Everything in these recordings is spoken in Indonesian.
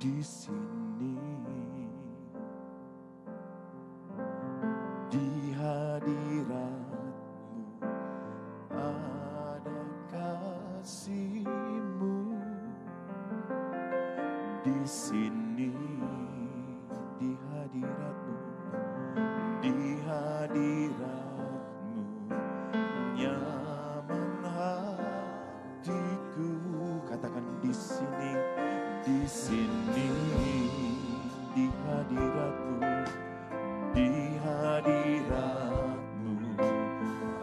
di sini, di hadirat-Mu ada kasih-Mu. Di sini, di hadirat-Mu, di hadirat-Mu nyaman hatiku. Katakan di sini, di sini, di hadirat-Mu, di hadirat-Mu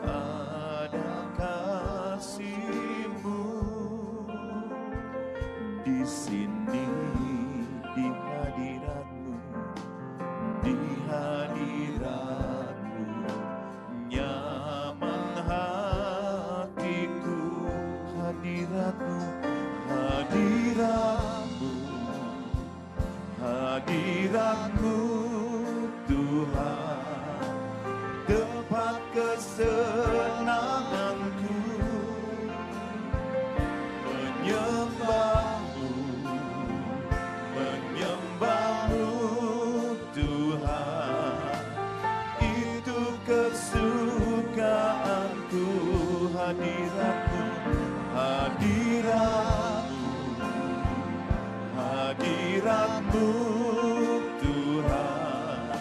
ada kasih-Mu. Di sini, di hadirat-Mu, di hadirat-Mu nyaman hatiku. Hadirat-Mu, hadirat-Mu, hadirat-Mu Tuhan, tempat kesenanganku. Menyembah-Mu, menyembah-Mu Tuhan, itu kesukaanku. Hadirat-Mu, hadirat-Mu, hadirat-Mu Tuhan,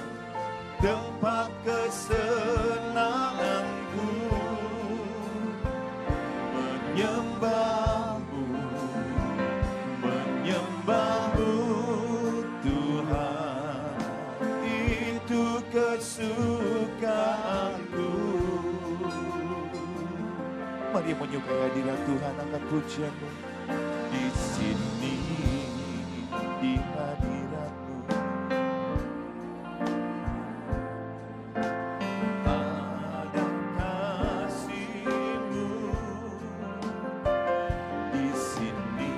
tempat kesenanganku. Menyembah-Mu, menyembah-Mu Tuhan, itu kesukaanku. Mari menyukai hadirat Tuhan, angkat pujian-Mu. Di sini, di hadirat-Mu ada kasih-Mu. Di sini,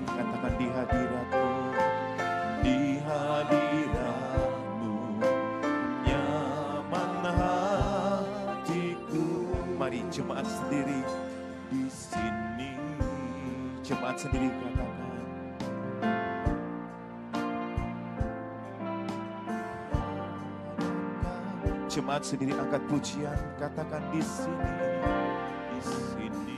katakan di hadirat-Mu, di hadirat-Mu nyaman hatiku. Mari jemaat sendiri di sini, jemaat sendiri katakan. Jemaat sendiri angkat pujian, katakan di sini, di sini.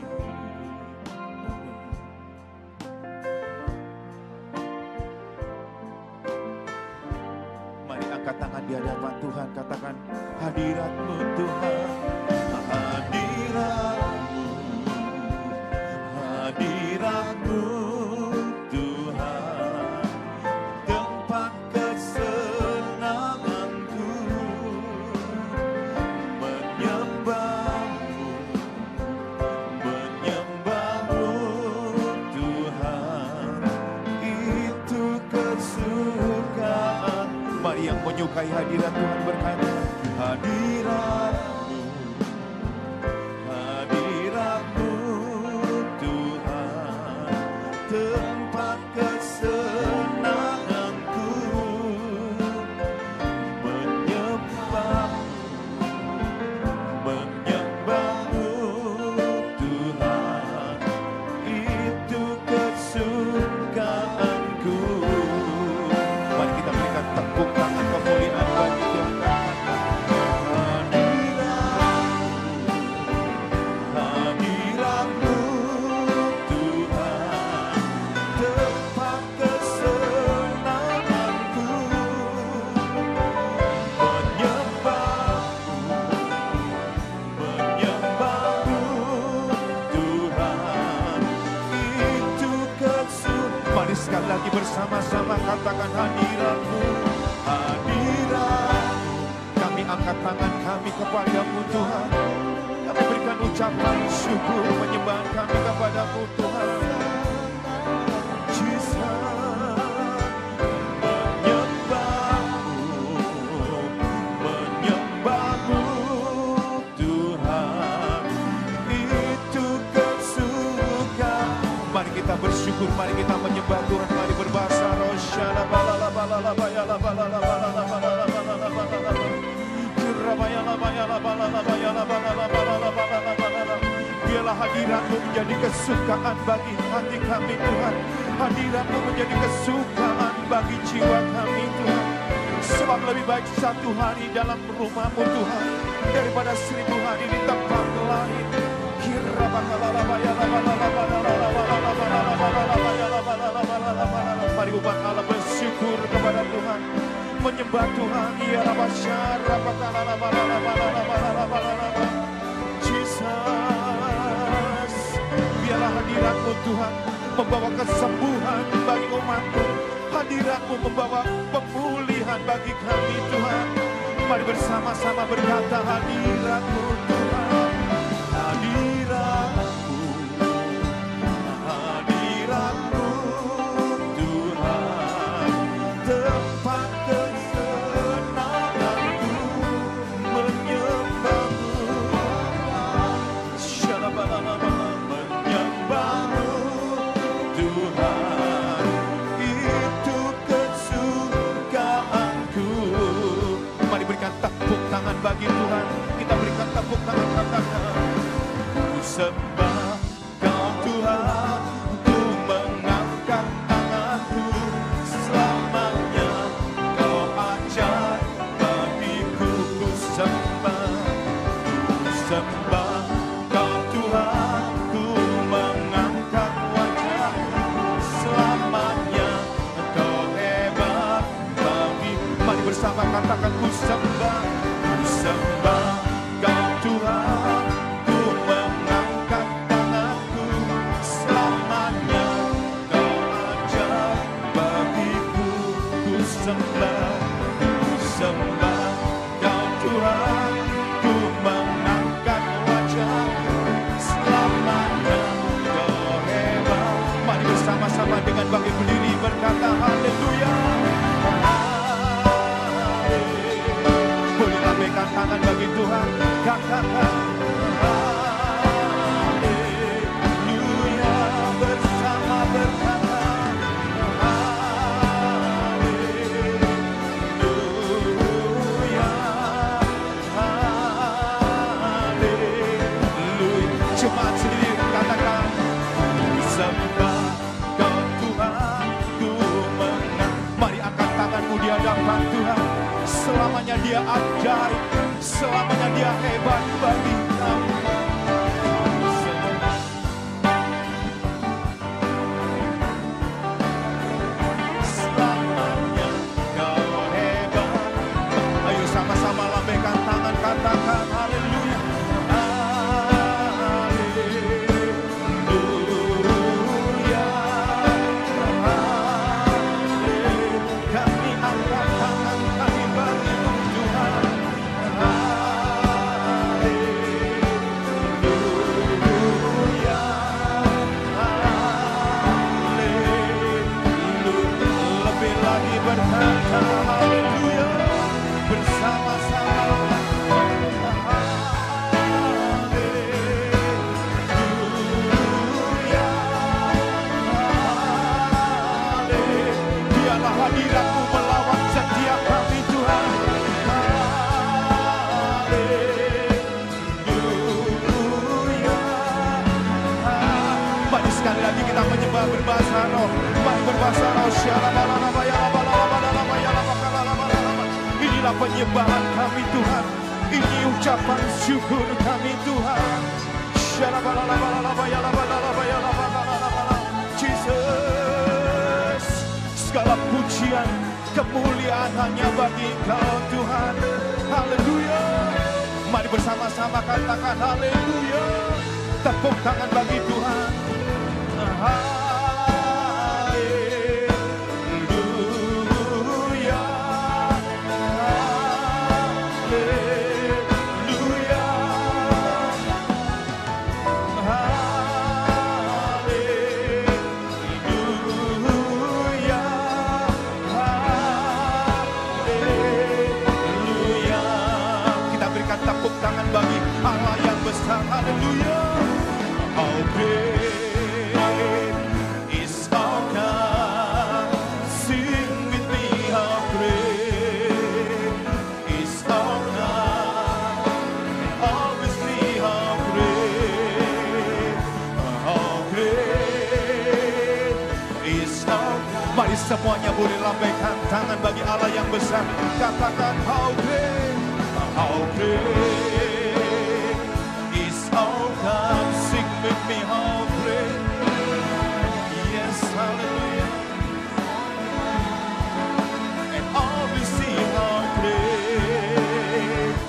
Mari angkat tangan di hadapan Tuhan, katakan hadirat-Mu Tuhan, hadirat-Mu, hadirat-Mu Tuhan, tempat kesenanganku. Menyembah-Mu, menyembah-Mu Tuhan, itu kesukaan. Mari yang menyukai hadirat Tuhan berkata, hadirat-Mu, hadirat-Mu Tuhan, tempat kesenanganku. Menyembah-Mu, menyembah-Mu Tuhan, itu kesukaanku. Mari kita berikan tepuk tangan kemuliaan bagi Tuhan. Hadirat-Mu, hadirat-Mu Tuhan, tempat kesenanganku. Menyembah-Mu, menyembah-Mu Tuhan, itu kesukaan. Mari sekali lagi bersama-sama katakan hadirat-Mu, hadirat-Mu. Kami angkat tangan kami kepada-Mu Tuhan. Kami berikan ucapan syukur penyembahan kami kepada-Mu Tuhan. Jesus. Menyembah-Mu, menyembah-Mu Tuhan, itu kesukaan. Mari kita bersyukur, mari kita menyembah Tuhan, mari berbahasa rosyana balala balala bayala balala balala balala balala balala. Rabayala bayala balala bayala balala balala balala balala. Biarlah hadirat-Mu menjadi kesukaan bagi hati kami Tuhan. Hadirat-Mu menjadi kesukaan bagi jiwa kami Tuhan. Sebab lebih baik satu hari dalam rumah-Mu Tuhan daripada 1000 hari di tempat lain. Mari umat Allah bersyukur kepada Tuhan, menyembah Tuhan. Jesus, biarlah hadirat-Mu Tuhan membawa kesembuhan bagi umat-Mu. Hadirat-Mu membawa pemulihan bagi kami Tuhan. Mari bersama-sama berkata, hadirat-Mu Tuhan, hadirat-Mu, hadirat-Mu Tuhan, tempat kesenanganku menyembah-Mu, menyembah-Mu Tuhan, itu kesukaanku. Mari berikan tepuk tangan bagi Tuhan. Kita berikan tepuk tangan, katakan, ku sembah Kau Tuhan, ku mengangkat tanganku, selamanya Kau ajar bagiku. Ku sembah Kau Tuhan, ku mengangkat wajahku, selamanya Kau hebat bagi. Mari bersama katakan, ku sembah Kau Tuhan, ku mengangkat tanganku, selamanya Kau ajar bagiku. Ku sembah Kau Tuhan, ku mengangkat wajahku, selamanya Kau hebat. Mari bersama-sama dengan bangkit berdiri berkata haleluya. Boleh lambaikan tangan bagi Tuhan, katakan haleluya, bersama berkata haleluya, haleluya. Jemaat sendiri katakan, ku sembah Kau Tuhan, ku menang. Mari angkat tanganmu di hadapan Tuhan. Selamanya Dia ajaib, selamanya Dia hebat bagi kamu. Selamanya Kau hebat. Ayo sama-sama lambaikan tangan, katakan haleluya. Berkata haleluya bersama-sama, haleluya, haleluya. Biarlah hadirat-Mu melawat setiap kami Tuhan, haleluya. Mari sekali lagi kita menyembah berbahasa roh. Mari berbahasa roh. Inilah penyembahan kami Tuhan, ini ucapan syukur kami Tuhan. Jesus, segala pujian, kemuliaan hanya bagi Kau Tuhan. Haleluya. Mari bersama-sama katakan haleluya. Tepuk tangan bagi Tuhan. Tepuk tangan bagi Allah yang besar. Haleluya. How great yang besar. Katakan how great is our God. Sing with me, how great. Yes, hallelujah. And all we see how great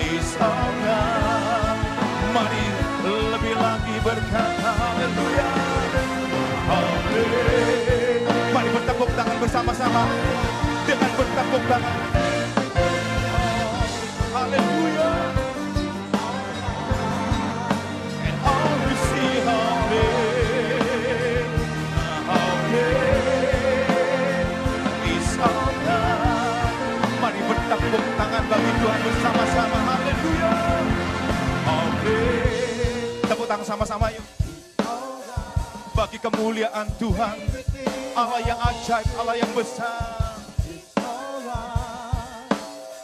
is our God. Mari lebih lagi berkata haleluya. Mari bertepuk tangan bersama-sama dengan bertepuk tangan. Haleluya. And all we see how great is our God. Mari bertepuk tangan bagi Tuhan bersama-sama. Haleluya. Tepuk tangan sama-sama yuk. Bagi kemuliaan Tuhan, Allah yang ajaib, Allah yang besar.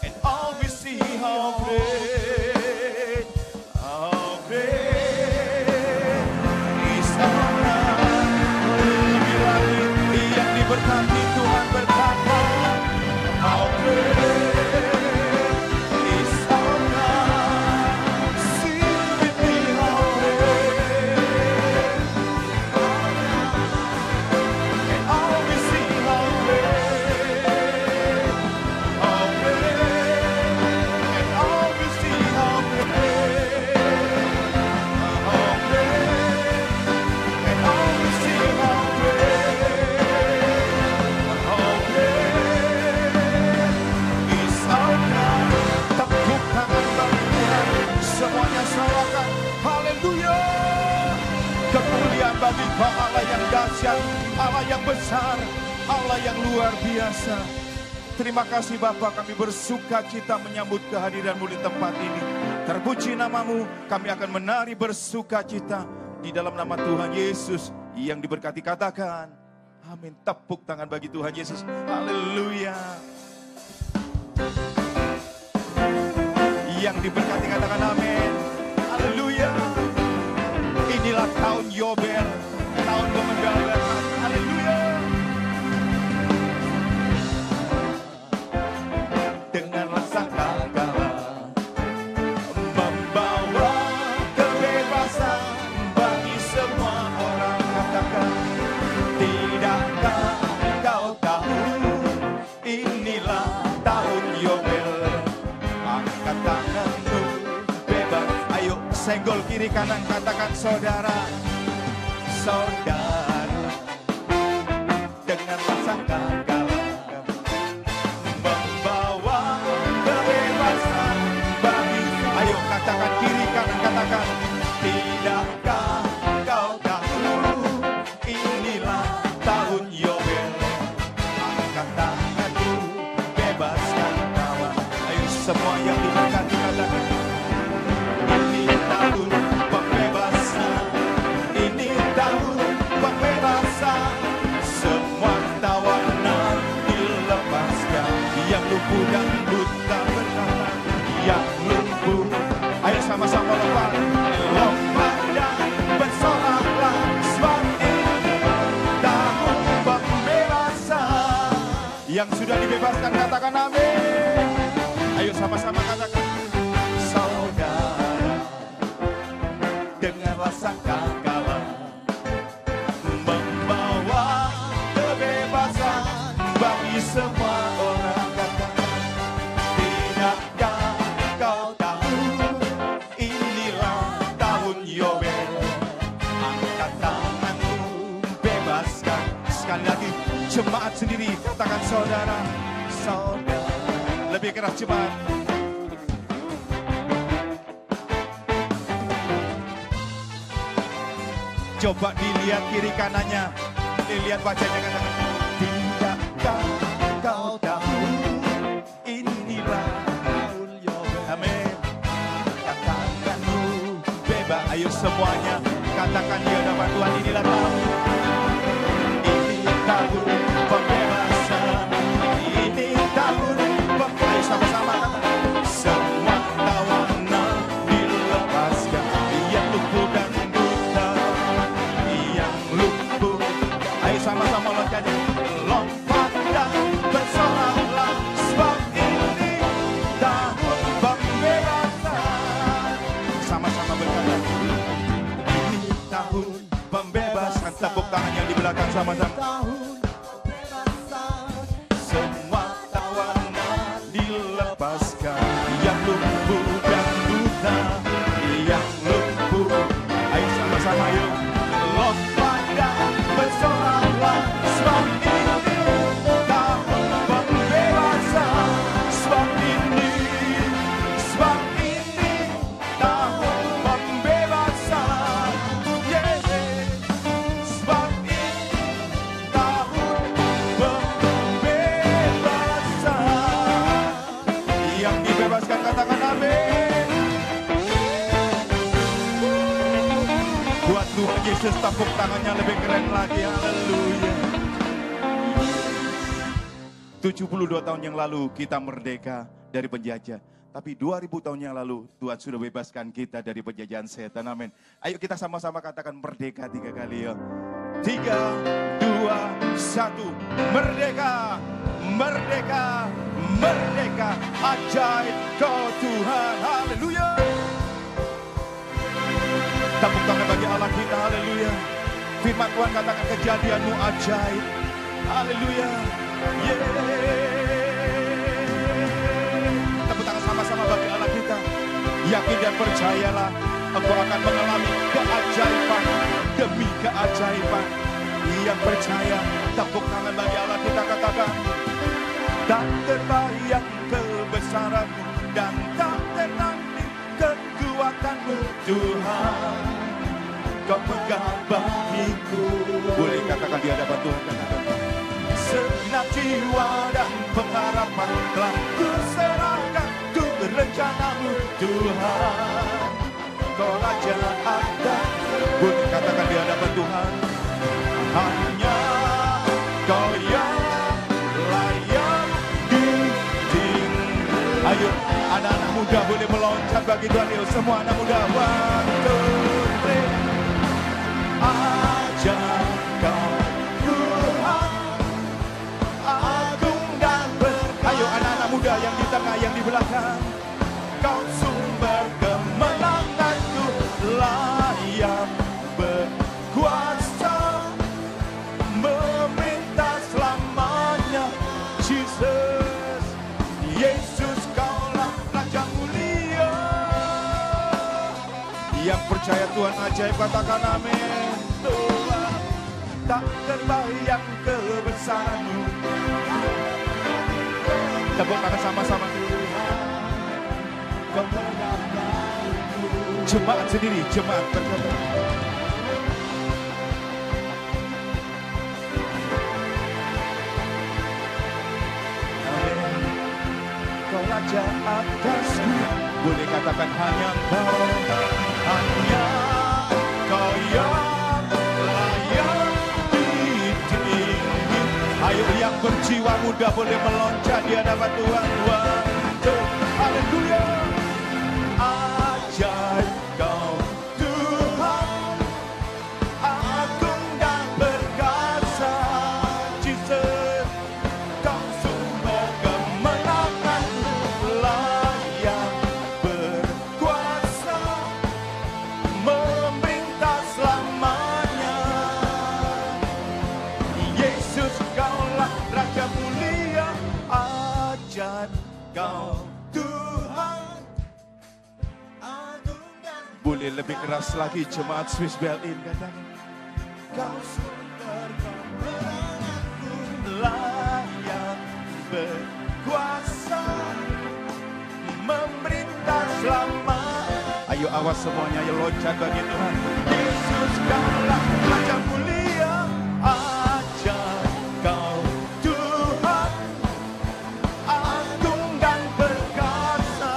And all we see how great is our God. Lebih lagi yang diberkati Tuhan berkata, how great is our God. Sing with me, how great. Semuanya salahkan, haleluya. Kemuliaan bagi Allah yang dahsyat, Allah yang besar, Allah yang luar biasa. Terima kasih Bapa, kami bersuka cita menyambut kehadiran-Mu di tempat ini. Terpuji nama-Mu, kami akan menari bersuka cita di dalam nama Tuhan Yesus yang diberkati. Katakan amin. Tepuk tangan bagi Tuhan Yesus. Haleluya. Yang diberkati katakan amin. Haleluya. Inilah tahun Yobel, tahun kemenggalakan. Haleluya. Dengarlah sangkakala membawa kebebasan bagi semua orang. Katakan, tidakkah kau tahu inilah tahun Yobel. Angkat tanganmu bebas. Ayo senggol kiri kanan, katakan saudara. Saudara, dengarlah sangkakala membawa kebebasan bagi. Ayo katakan kiri kanan, katakan, tidakkah kau tahu inilah tahun Yobel. Angkat tanganmu, bebaskan kawan. Ayo semua yang diberkati katakan, ini tahun pembebasan, ini tahun pembebasan. Semua tawanan dilepaskan, yang lumpuh dan buta berkata, yang lumpuh. Ayo sama-sama lompat, lompat dan bersoraklah, sebab ini tahun pembebasan. Yang sudah dibebaskan katakan amin. Ayo sama-sama katakan, saudara, dengarlah sangkakala membawa kebebasan bagi semua orang. Katakan, tidakkah kau tahu inilah tahun Yobel. Angkat tanganmu, bebaskan. Sekali lagi, jemaat sendiri katakan saudara, saudara. Lebih keras jemaat. Coba dilihat kiri kanannya, dilihat wajahnya, katakan, tidakkah kau tahu inilah tahun Yobel. Amin. Katakanmu bebas. Ayo semuanya katakan di hadapan Tuhan, inilah tahun. Ini tahun pembebasan. Ini tahun pembebasan. Ayo sama-sama katakan, semua tawanan dilepaskan, yang lumpuh dan buta, yang lumpuh. Ayo sama-sama loncat. Yesus, tepuk tangannya lebih keren lagi. Haleluya. 72 tahun yang lalu kita merdeka dari penjajah. Tapi 2000 tahun yang lalu Tuhan sudah bebaskan kita dari penjajahan setan. Amin. Ayo kita sama-sama katakan merdeka 3 kali ya. 3, 2, 1. Merdeka, merdeka, merdeka. Ajaib Kau Tuhan. Haleluya. Tepuk tangan bagi Allah kita. Haleluya. Firman Tuhan katakan kejadian-Mu ajaib. Haleluya. Tepuk tangan sama-sama bagi Allah kita. Yakin dan percayalah, engkau akan mengalami keajaiban demi keajaiban. Yang percaya, tepuk tangan bagi Allah kita katakan. Tak terbayang kebesaran-Mu dan tak tertanding kekuatan-Mu Tuhan. Kau pegang bagiku. Boleh katakan di hadapan Tuhan, katakan. Segenap jiwa dan pengharapan telah kuserahkan untuk rencana-Mu Tuhan. Kau Raja atas. Boleh katakan di hadapan Tuhan. Hanya Kau yang layak ditinggi. Ayo anak-anak muda boleh meloncat bagi Tuhan. Yuk semua anak muda. 1, 2, 3. Ajaib Kau Tuhan. Agung dan berkah. Ayo anak-anak muda yang di tengah, yang di belakang. Kau sumber kemenanganku, layak berkuasa, meminta selamanya. Jesus, Yesus Kaulah Raja mulia. Yang percaya Tuhan ajaib katakan amin. Tuhan tak terbayang kebesaran-Mu. Tepuk tangan sama-sama. Jemaat sendiri, jemaat berkata. Kau Raja atasku. Boleh katakan hanya Kau, hanya Kau yang layak ditinggi. Ayo yang berjiwa muda boleh meloncat di hadapan Tuhan. Haleluya. Ajaib Kau Tuhan, agung dan berkuasa. Jesus, Kau sumber kemenangan, layak berkuasa, memerintah selamanya. Yesus Kaulah Raja mulia. Ajaib Kau Tuhan. Boleh lebih keras lagi jemaat Swiss Bell In katakan. Kau sumber kemenanganku, layak berkuasa, memerintah selama. Ayo awas semuanya, ya loncat bagi Tuhan. Yesus Kaulah Raja mulia. Ajaib Kau Tuhan, agung dan berkuasa.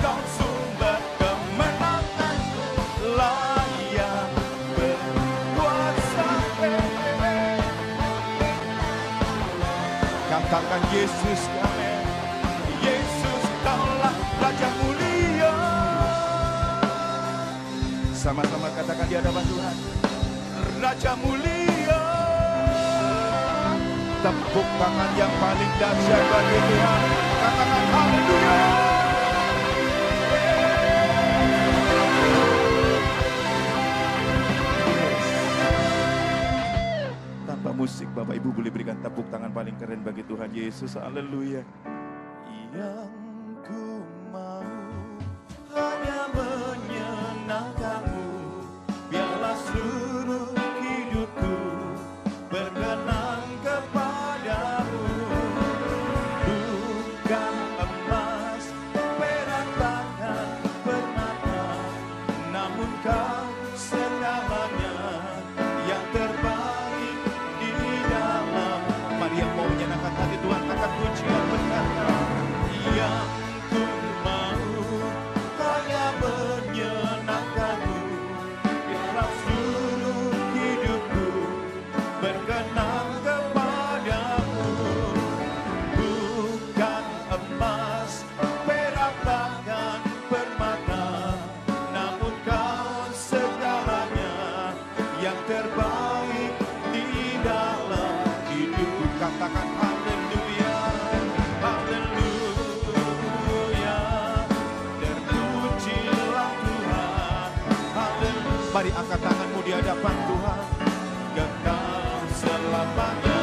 Kau sumber kemenangan, layak berkuasa. Katakan Yesus kami. Yesus Kaulah Raja mulia. Sama-sama katakan di hadapan Tuhan. Raja mulia. Tepuk tangan yang paling dahsyat bagi Tuhan. Katakan haleluya. Tanpa musik Bapak Ibu boleh berikan tepuk tangan paling keren bagi Tuhan Yesus. Haleluya. Yang ku mau hanya menyenangkan-Mu. Biarlah seluruh hidupku berkenan kepada-Mu. Bukan emas, perak, bahkan permata, namun Kau segalanya yang terbaik di dalam. Mari yang mau menyenangkan hati Tuhan, kata pujian berkata, yang ku Katakan haleluya, haleluya. Terpujilah Tuhan, haleluya. Mari angkat tanganmu di hadapan Tuhan. Kekal selamanya.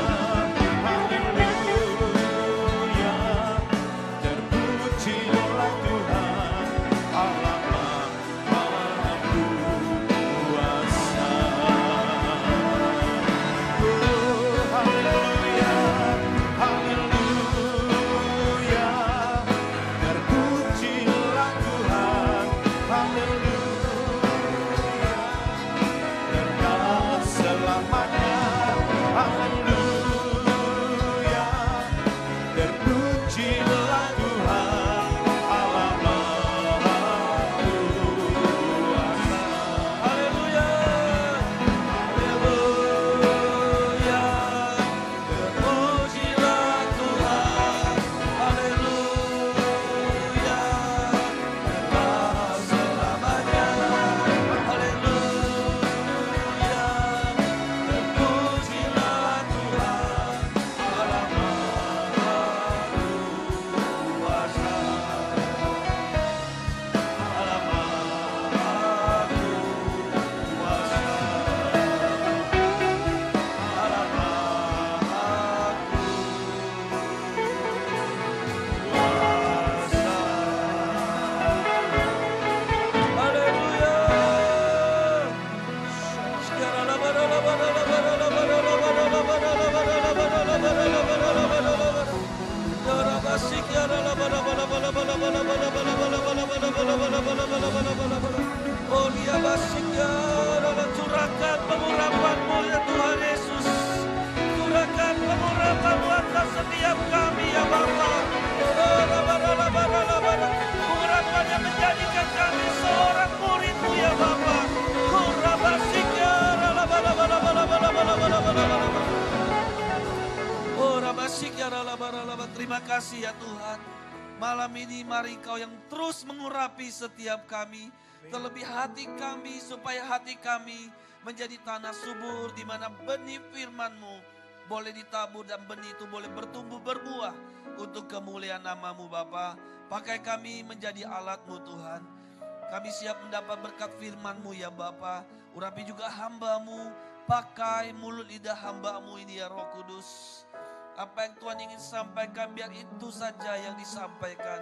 Oh dia basiknya, curahkan pengurapan-Mu ya Tuhan Yesus. Curahkan pengurapan-Mu atas setiap kami ya Bapa. Pengurapan yang menjadikan kami seorang murid-Mu ya Bapa. Basiknya, terima kasih ya Tuhan. Malam ini mari Kau yang terus mengurapi setiap kami. Terlebih hati kami supaya hati kami menjadi tanah subur di mana benih firman-Mu boleh ditabur dan benih itu boleh bertumbuh berbuah untuk kemuliaan nama-Mu Bapa. Pakai kami menjadi alat-Mu Tuhan. Kami siap mendapat berkat firman-Mu ya Bapa. Urapi juga hamba-Mu. Pakai mulut lidah hamba-Mu ini ya Roh Kudus. Apa yang Tuhan ingin sampaikan biar itu saja yang disampaikan.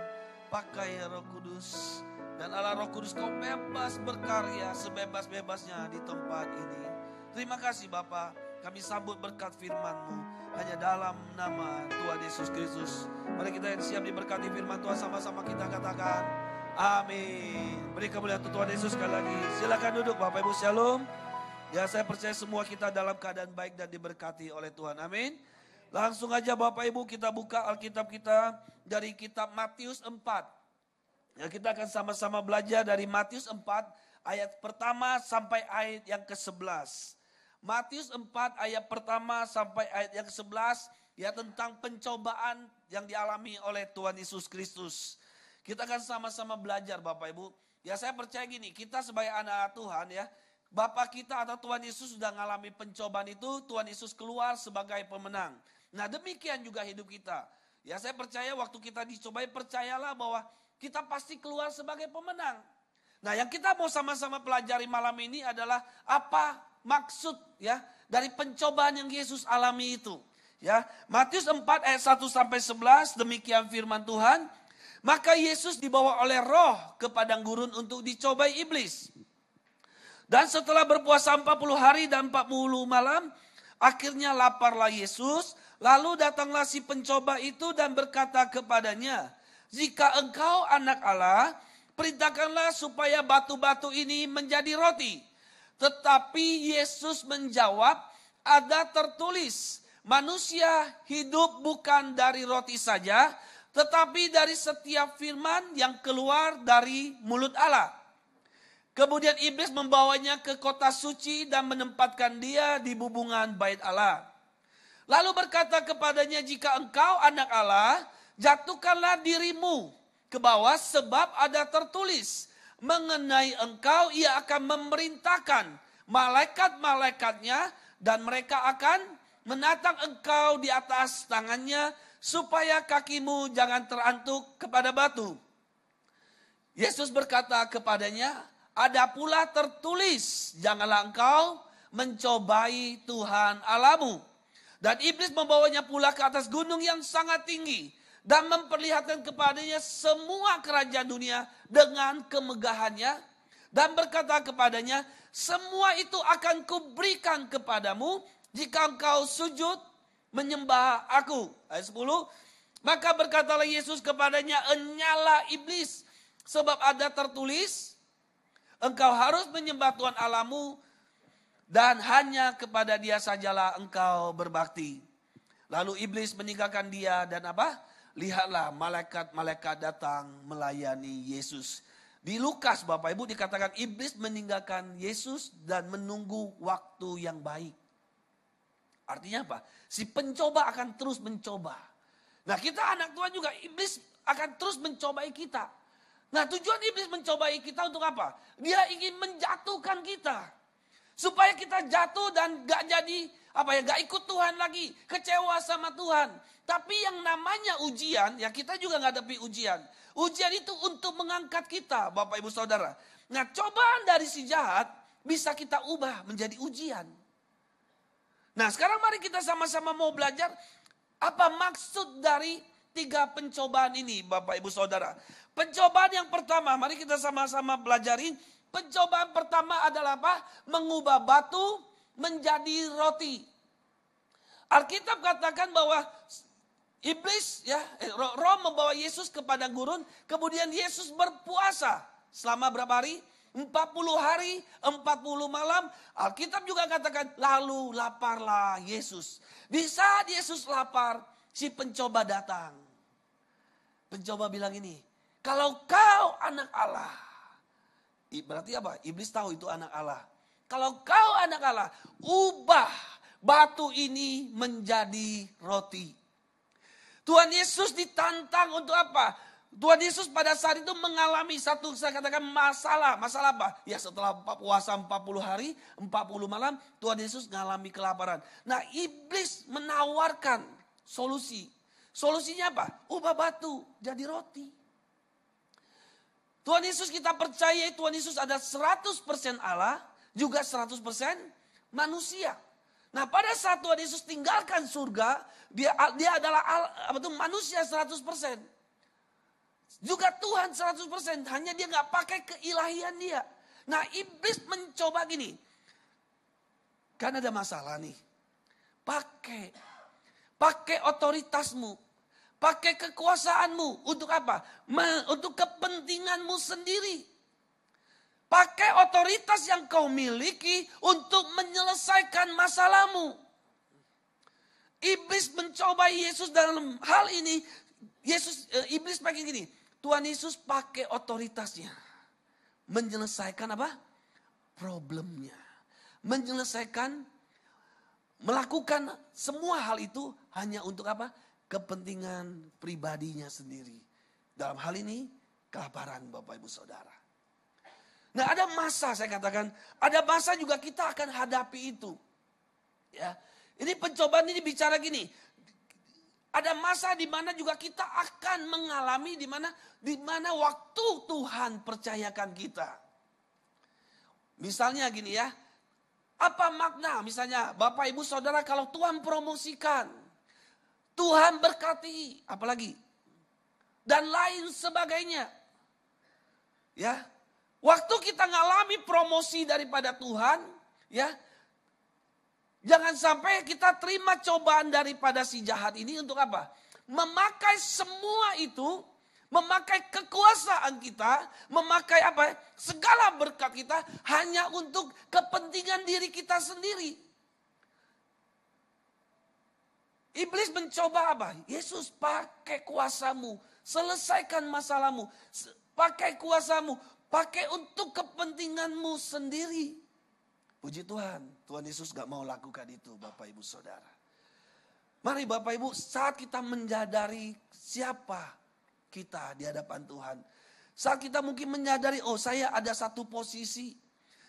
Pakai ya Roh Kudus. Dan Allah Roh Kudus Kau bebas berkarya sebebas-bebasnya di tempat ini. Terima kasih Bapa. Kami sambut berkat firman-Mu. Hanya dalam nama Tuhan Yesus Kristus. Mari kita yang siap diberkati firman Tuhan sama-sama kita katakan. Amin. Beri kemuliaan Tuhan Yesus sekali lagi. Silakan duduk Bapak Ibu, shalom. Ya saya percaya semua kita dalam keadaan baik dan diberkati oleh Tuhan. Amin. Langsung aja Bapak Ibu kita buka Alkitab kita dari kitab Matius 4. Ya, kita akan sama-sama belajar dari Matius 4 ayat pertama sampai ayat yang ke-11. Matius 4 ayat pertama sampai ayat yang ke-11 ya tentang pencobaan yang dialami oleh Tuhan Yesus Kristus. Kita akan sama-sama belajar Bapak Ibu. Ya saya percaya gini, kita sebagai anak Tuhan ya, Bapak kita atau Tuhan Yesus sudah mengalami pencobaan itu, Tuhan Yesus keluar sebagai pemenang. Nah demikian juga hidup kita. Ya saya percaya waktu kita dicobai, percayalah bahwa kita pasti keluar sebagai pemenang. Nah yang kita mau sama-sama pelajari malam ini adalah apa maksud ya dari pencobaan yang Yesus alami itu. Ya, Matius 4 ayat 1 sampai 11 demikian firman Tuhan. Maka Yesus dibawa oleh Roh ke padang gurun untuk dicobai iblis. Dan setelah berpuasa 40 hari dan 40 malam, akhirnya laparlah Yesus. Lalu datanglah si pencoba itu dan berkata kepadanya, "Jika engkau anak Allah, perintahkanlah supaya batu-batu ini menjadi roti." Tetapi Yesus menjawab, "Ada tertulis, manusia hidup bukan dari roti saja, tetapi dari setiap firman yang keluar dari mulut Allah." Kemudian iblis membawanya ke kota suci dan menempatkan dia di bubungan bait Allah. Lalu berkata kepadanya, "Jika engkau anak Allah, jatuhkanlah dirimu ke bawah sebab ada tertulis, mengenai engkau ia akan memerintahkan malaikat-malaikatnya dan mereka akan menatang engkau di atas tangannya, supaya kakimu jangan terantuk kepada batu. Yesus berkata kepadanya, ada pula tertulis, janganlah engkau mencobai Tuhan Allahmu. Dan iblis membawanya pula ke atas gunung yang sangat tinggi, dan memperlihatkan kepadanya semua kerajaan dunia dengan kemegahannya. Dan berkata kepadanya, semua itu akan kuberikan kepadamu jika engkau sujud menyembah aku. Ayat 10. Maka berkatalah Yesus kepadanya, enyalah iblis, sebab ada tertulis, engkau harus menyembah Tuhan Allahmu, dan hanya kepada Dia sajalah engkau berbakti. Lalu iblis meninggalkan dia, dan apa? Lihatlah malaikat-malaikat datang melayani Yesus. Di Lukas Bapak Ibu dikatakan iblis meninggalkan Yesus dan menunggu waktu yang baik. Artinya apa? Si pencoba akan terus mencoba. Nah, kita anak Tuhan juga, iblis akan terus mencobai kita. Nah, tujuan iblis mencobai kita untuk apa? Dia ingin menjatuhkan kita. Supaya kita jatuh dan gak jadi, gak ikut Tuhan lagi. Kecewa sama Tuhan. Tapi yang namanya ujian, ya kita juga ngadapi ujian. Ujian itu untuk mengangkat kita, Bapak Ibu Saudara. Nah, cobaan dari si jahat bisa kita ubah menjadi ujian. Nah, sekarang mari kita sama-sama mau belajar apa maksud dari 3 pencobaan ini, Bapak Ibu Saudara. Pencobaan yang pertama, mari kita sama-sama pelajari. Pencobaan pertama adalah apa? Mengubah batu menjadi roti. Alkitab katakan bahwa iblis, roh membawa Yesus ke padang gurun. Kemudian Yesus berpuasa selama berapa hari? 40 hari, 40 malam. Alkitab juga katakan, lalu laparlah Yesus. Di saat Yesus lapar, si pencoba datang. Pencoba bilang ini, kalau kau anak Allah. Berarti apa? Iblis tahu itu anak Allah. Kalau kau anak Allah, ubah batu ini menjadi roti. Tuhan Yesus ditantang untuk apa? Tuhan Yesus pada saat itu mengalami satu, saya katakan masalah. Masalah apa? Ya, setelah puasa 40 hari, 40 malam, Tuhan Yesus mengalami kelaparan. Nah, iblis menawarkan solusi. Solusinya apa? Ubah batu jadi roti. Tuhan Yesus, kita percaya Tuhan Yesus ada 100% Allah, juga 100% manusia. Nah, pada saat Tuhan Yesus tinggalkan surga, dia adalah manusia 100%. Juga Tuhan 100%, hanya dia gak pakai keilahian dia. Nah, iblis mencoba gini. Kan ada masalah nih. Pakai otoritasmu. Pakai kekuasaanmu. Untuk apa? Untuk kepentinganmu sendiri. Pakai otoritas yang kau miliki untuk menyelesaikan masalahmu. Iblis mencoba Yesus dalam hal ini. Iblis pakai gini. Tuhan Yesus pakai otoritasnya. Menyelesaikan apa? Problemnya. Melakukan semua hal itu hanya untuk apa? Kepentingan pribadinya sendiri. Dalam hal ini kelaparan Bapak Ibu Saudara. Nah, ada masa, saya katakan, ada masa juga kita akan hadapi itu. Ya, ini pencobaan ini bicara gini. Ada masa di mana juga kita akan mengalami di mana waktu Tuhan percayakan kita. Misalnya gini ya. Apa makna misalnya Bapak Ibu Saudara kalau Tuhan promosikan, Tuhan berkati, apalagi dan lain sebagainya. Ya. Waktu kita ngalami promosi daripada Tuhan, ya. Jangan sampai kita terima cobaan daripada si jahat ini untuk apa? Memakai semua itu, memakai kekuasaan kita, memakai apa? Segala berkat kita hanya untuk kepentingan diri kita sendiri. Iblis mencoba apa? Yesus, pakai kuasamu, selesaikan masalahmu, pakai kuasamu, pakai untuk kepentinganmu sendiri. Puji Tuhan, Tuhan Yesus gak mau lakukan itu Bapak Ibu Saudara. Mari Bapak Ibu, saat kita menyadari siapa kita di hadapan Tuhan. Saat kita mungkin menyadari, oh saya ada satu posisi,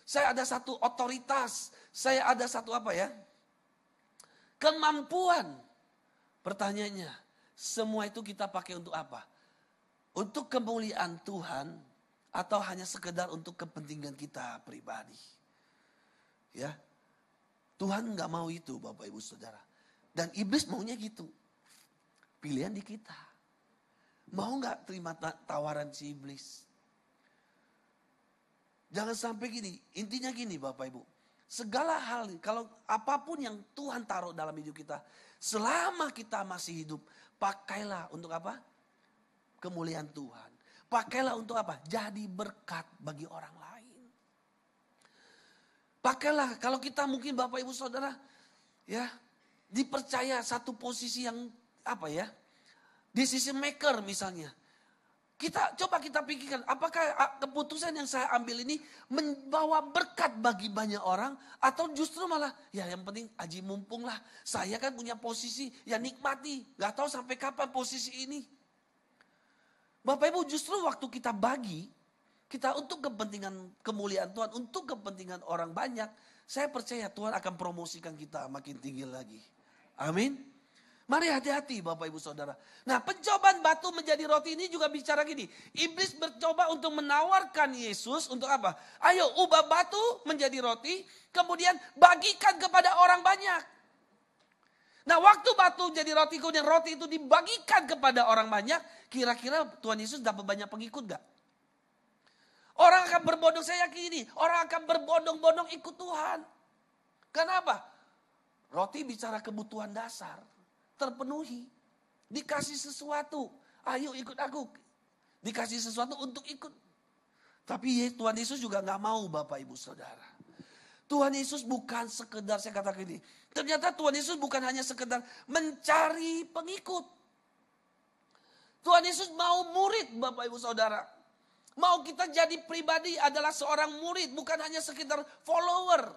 saya ada satu otoritas, saya ada satu apa ya? kemampuan. Pertanyaannya, semua itu kita pakai untuk apa? Untuk kemuliaan Tuhan atau hanya sekedar untuk kepentingan kita pribadi? Ya, Tuhan nggak mau itu Bapak Ibu Saudara. Dan iblis maunya gitu. Pilihan di kita. Mau nggak terima tawaran si iblis? Jangan sampai gini, intinya gini Bapak Ibu. Segala hal, kalau apapun yang Tuhan taruh dalam hidup kita, selama kita masih hidup, pakailah untuk apa? Kemuliaan Tuhan. Pakailah untuk apa? Jadi berkat bagi orang lain. Pakailah, kalau kita mungkin Bapak Ibu Saudara, ya, dipercaya satu posisi yang apa ya? Decision maker misalnya. Coba kita pikirkan, apakah keputusan yang saya ambil ini membawa berkat bagi banyak orang atau justru malah ya yang penting aji mumpung lah. Saya kan punya posisi, ya nikmati. Gak tahu sampai kapan posisi ini. Bapak Ibu, justru waktu kita bagi, kita untuk kepentingan kemuliaan Tuhan, untuk kepentingan orang banyak, saya percaya Tuhan akan promosikan kita makin tinggi lagi. Amin. Mari hati-hati Bapak Ibu Saudara. Nah, pencobaan batu menjadi roti ini juga bicara gini. Iblis bercoba untuk menawarkan Yesus untuk apa? Ayo ubah batu menjadi roti, kemudian bagikan kepada orang banyak. Nah, waktu batu jadi roti, kemudian roti itu dibagikan kepada orang banyak, kira-kira Tuhan Yesus dapat banyak pengikut gak? Orang akan berbondong, saya yakin ini, orang akan berbondong-bondong ikut Tuhan. Kenapa? Roti bicara kebutuhan dasar. Terpenuhi, dikasih sesuatu, ayo ikut aku, dikasih sesuatu untuk ikut. Tapi Tuhan Yesus juga gak mau Bapak Ibu Saudara. Tuhan Yesus bukan sekedar, saya katakan ini, ternyata Tuhan Yesus bukan hanya sekedar mencari pengikut. Tuhan Yesus mau murid Bapak Ibu Saudara. Mau kita jadi pribadi adalah seorang murid, bukan hanya sekedar follower.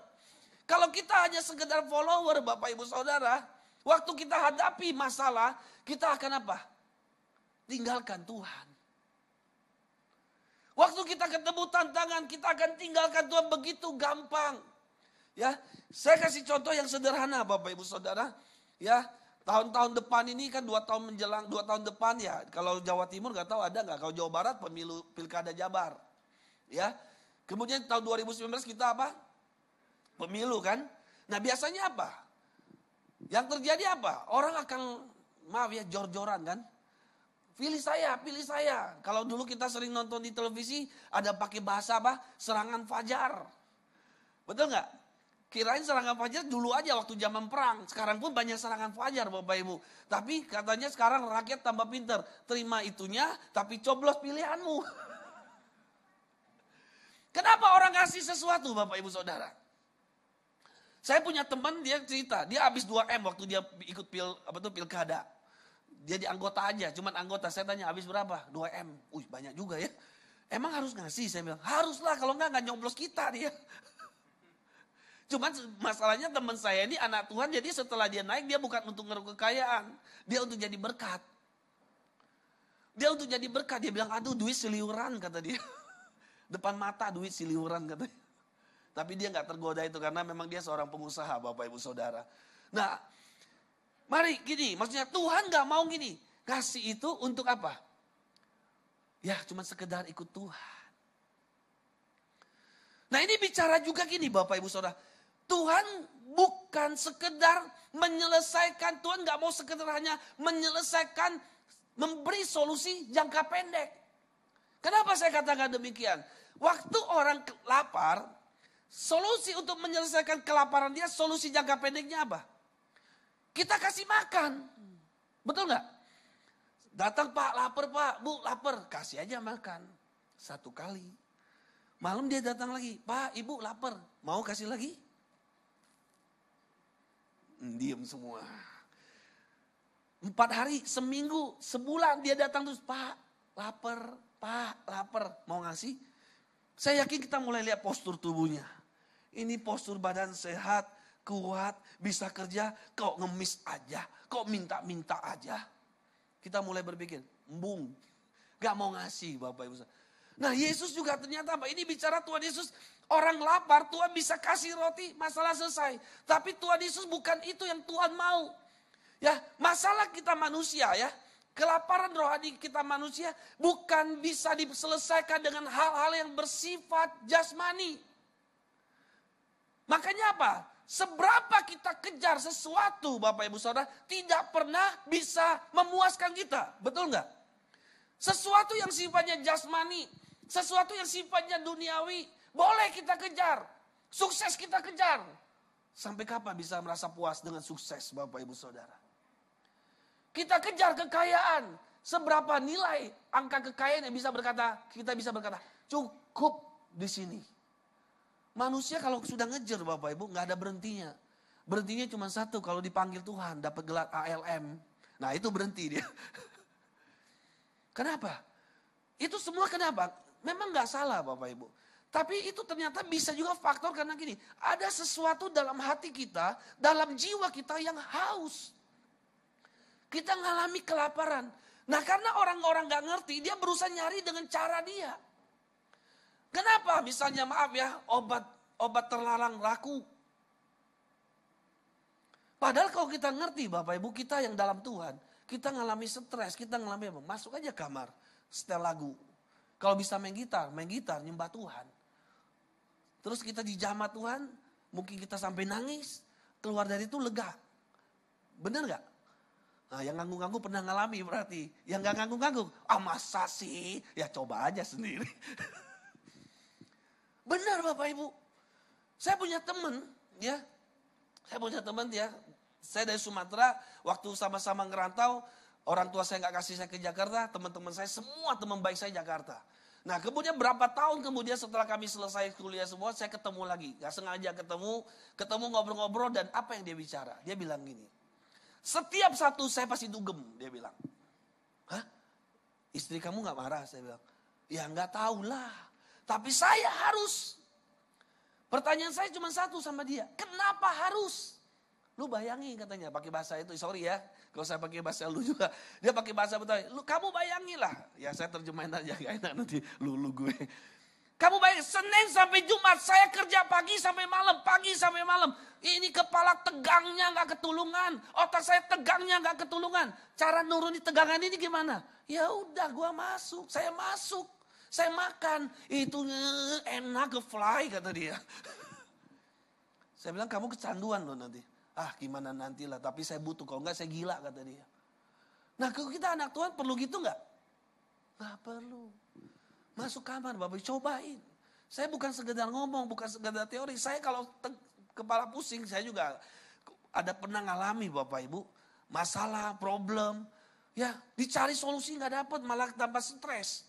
Kalau kita hanya sekedar follower Bapak Ibu Saudara, waktu kita hadapi masalah, kita akan apa? Tinggalkan Tuhan. Waktu kita ketemu tantangan, kita akan tinggalkan Tuhan begitu gampang. Ya, saya kasih contoh yang sederhana Bapak Ibu Saudara. Ya, tahun-tahun depan ini kan 2 tahun menjelang, 2 tahun depan ya. Kalau Jawa Timur gak tahu ada gak? Kalau Jawa Barat pemilu Pilkada Jabar. Ya, kemudian tahun 2019 kita apa? Pemilu kan. Nah biasanya apa? Yang terjadi apa? Orang akan, maaf ya, jor-joran kan. Pilih saya, pilih saya. Kalau dulu kita sering nonton di televisi, ada pakai bahasa apa? Serangan fajar. Betul nggak? Kirain serangan fajar dulu aja waktu zaman perang. Sekarang pun banyak serangan fajar Bapak Ibu. Tapi katanya sekarang rakyat tambah pinter. Terima itunya, tapi coblos pilihanmu. Kenapa orang kasih sesuatu Bapak Ibu Saudara? Saya punya teman, dia cerita, dia habis 2M waktu dia ikut pilkada. Dia di anggota aja, cuman anggota. Saya tanya habis berapa? 2M. Banyak juga ya. Emang harus ngasih? Saya bilang, haruslah, kalau enggak nyoblos kita dia. Cuman masalahnya teman saya ini anak Tuhan, jadi setelah dia naik, dia bukan untuk ngeruk kekayaan. Dia untuk jadi berkat. Dia untuk jadi berkat, dia bilang, aduh duit seliuran kata dia. Depan mata duit seliuran katanya. Tapi dia gak tergoda itu karena memang dia seorang pengusaha Bapak Ibu Saudara. Nah, mari gini, maksudnya Tuhan gak mau gini. Kasih itu untuk apa? Ya cuma sekedar ikut Tuhan. Nah ini bicara juga gini Bapak Ibu Saudara. Tuhan bukan sekedar menyelesaikan, Tuhan gak mau sekedar hanya menyelesaikan, memberi solusi jangka pendek. Kenapa saya katakan demikian? Waktu orang lapar, solusi untuk menyelesaikan kelaparan dia, solusi jangka pendeknya apa? Kita kasih makan. Betul nggak? Datang Pak, lapar Pak, Bu lapar. Kasih aja makan. 1 kali. Malam dia datang lagi. Pak, Ibu lapar. Mau kasih lagi? Diam semua. 4 hari, seminggu, sebulan dia datang terus. Pak, lapar. Pak, lapar. Mau ngasih? Saya yakin kita mulai lihat postur tubuhnya. Ini postur badan sehat, kuat, bisa kerja, kok ngemis aja, kok minta-minta aja. Kita mulai berpikir, embung, gak mau ngasih Bapak Ibu. Nah Yesus juga ternyata apa? Ini bicara Tuhan Yesus, orang lapar Tuhan bisa kasih roti, masalah selesai. Tapi Tuhan Yesus bukan itu yang Tuhan mau. Ya, masalah kita manusia ya, kelaparan rohani kita manusia bukan bisa diselesaikan dengan hal-hal yang bersifat jasmani. Makanya apa? Seberapa kita kejar sesuatu Bapak Ibu Saudara tidak pernah bisa memuaskan kita. Betul nggak? Sesuatu yang sifatnya jasmani, sesuatu yang sifatnya duniawi, boleh kita kejar. Sukses kita kejar. Sampai kapan bisa merasa puas dengan sukses Bapak Ibu Saudara? Kita kejar kekayaan. Seberapa nilai angka kekayaan yang kita bisa berkata cukup di sini. Manusia kalau sudah ngejar Bapak Ibu nggak ada berhentinya. Berhentinya cuma satu, kalau dipanggil Tuhan dapat gelar ALM. Nah itu berhenti dia. Kenapa? Itu semua kenapa? Memang nggak salah Bapak Ibu. Tapi itu ternyata bisa juga faktor karena gini. Ada sesuatu dalam hati kita, dalam jiwa kita yang haus. Kita ngalami kelaparan. Nah karena orang-orang nggak ngerti, dia berusaha nyari dengan cara dia. Kenapa? Misalnya maaf ya, obat terlarang laku. Padahal kalau kita ngerti Bapak Ibu, kita yang dalam Tuhan, kita ngalami stres, kita ngalami apa? Masuk aja kamar, setel lagu. Kalau bisa main gitar, nyembah Tuhan. Terus kita dijamah Tuhan, mungkin kita sampai nangis, keluar dari itu lega. Bener gak? Nah yang nganggu-nganggu pernah ngalami berarti. Yang gak nganggu-nganggu, masa sih? Ya coba aja sendiri. Benar Bapak Ibu. Saya punya teman ya. Saya dari Sumatera, waktu sama-sama ngerantau, orang tua saya gak kasih saya ke Jakarta, teman-teman saya semua teman baik saya Jakarta. Nah kemudian berapa tahun kemudian setelah kami selesai kuliah semua, saya ketemu lagi. Gak sengaja ketemu ngobrol-ngobrol dan apa yang dia bicara. Dia bilang gini, setiap satu saya pasti dugem, dia bilang. Hah? Istri kamu gak marah? Saya bilang, ya gak tahulah. Tapi saya harus. Pertanyaan saya cuma satu sama dia. Kenapa harus? Lu bayangin katanya pakai bahasa itu. Sorry ya. Kalau saya pakai bahasa lu juga. Dia pakai bahasa Betawi. Lu kamu bayangin lah. Ya saya terjemahin aja. Gak enak nanti lu gue. Kamu bayangin Senin sampai Jumat. Saya kerja pagi sampai malam. Ini kepala tegangnya gak ketulungan. Otak saya tegangnya gak ketulungan. Cara nurunin tegangan ini gimana? Ya udah gua masuk. Saya masuk. Saya makan, itu enak ke fly kata dia. Saya bilang kamu kecanduan loh nanti. Gimana nantilah, tapi saya butuh, kalau enggak saya gila kata dia. Nah kalau kita anak Tuhan perlu gitu enggak? Enggak perlu. Masuk kamar Bapak cobain. Saya bukan sekedar ngomong, bukan sekedar teori. Saya kalau kepala pusing, saya juga ada pernah ngalami Bapak Ibu. Masalah, problem. Ya dicari solusi enggak dapat, malah tambah stres.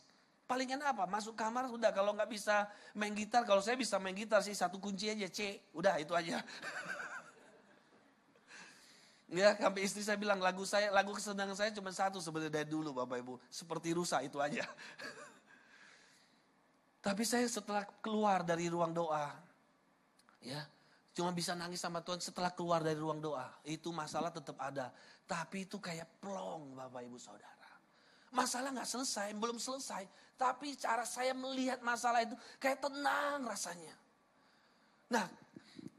Palingan apa? Masuk kamar udah, kalau nggak bisa main gitar, kalau saya bisa main gitar sih satu kunci aja C, udah itu aja. Ya, sampai istri saya bilang lagu kesenangan saya cuma satu sebenarnya dari dulu Bapak Ibu, seperti rusa itu aja. Tapi saya setelah keluar dari ruang doa, ya cuma bisa nangis sama Tuhan setelah keluar dari ruang doa. Itu masalah tetap ada, tapi itu kayak plong Bapak Ibu Saudara. Masalah gak selesai, belum selesai. Tapi cara saya melihat masalah itu kayak tenang rasanya. Nah,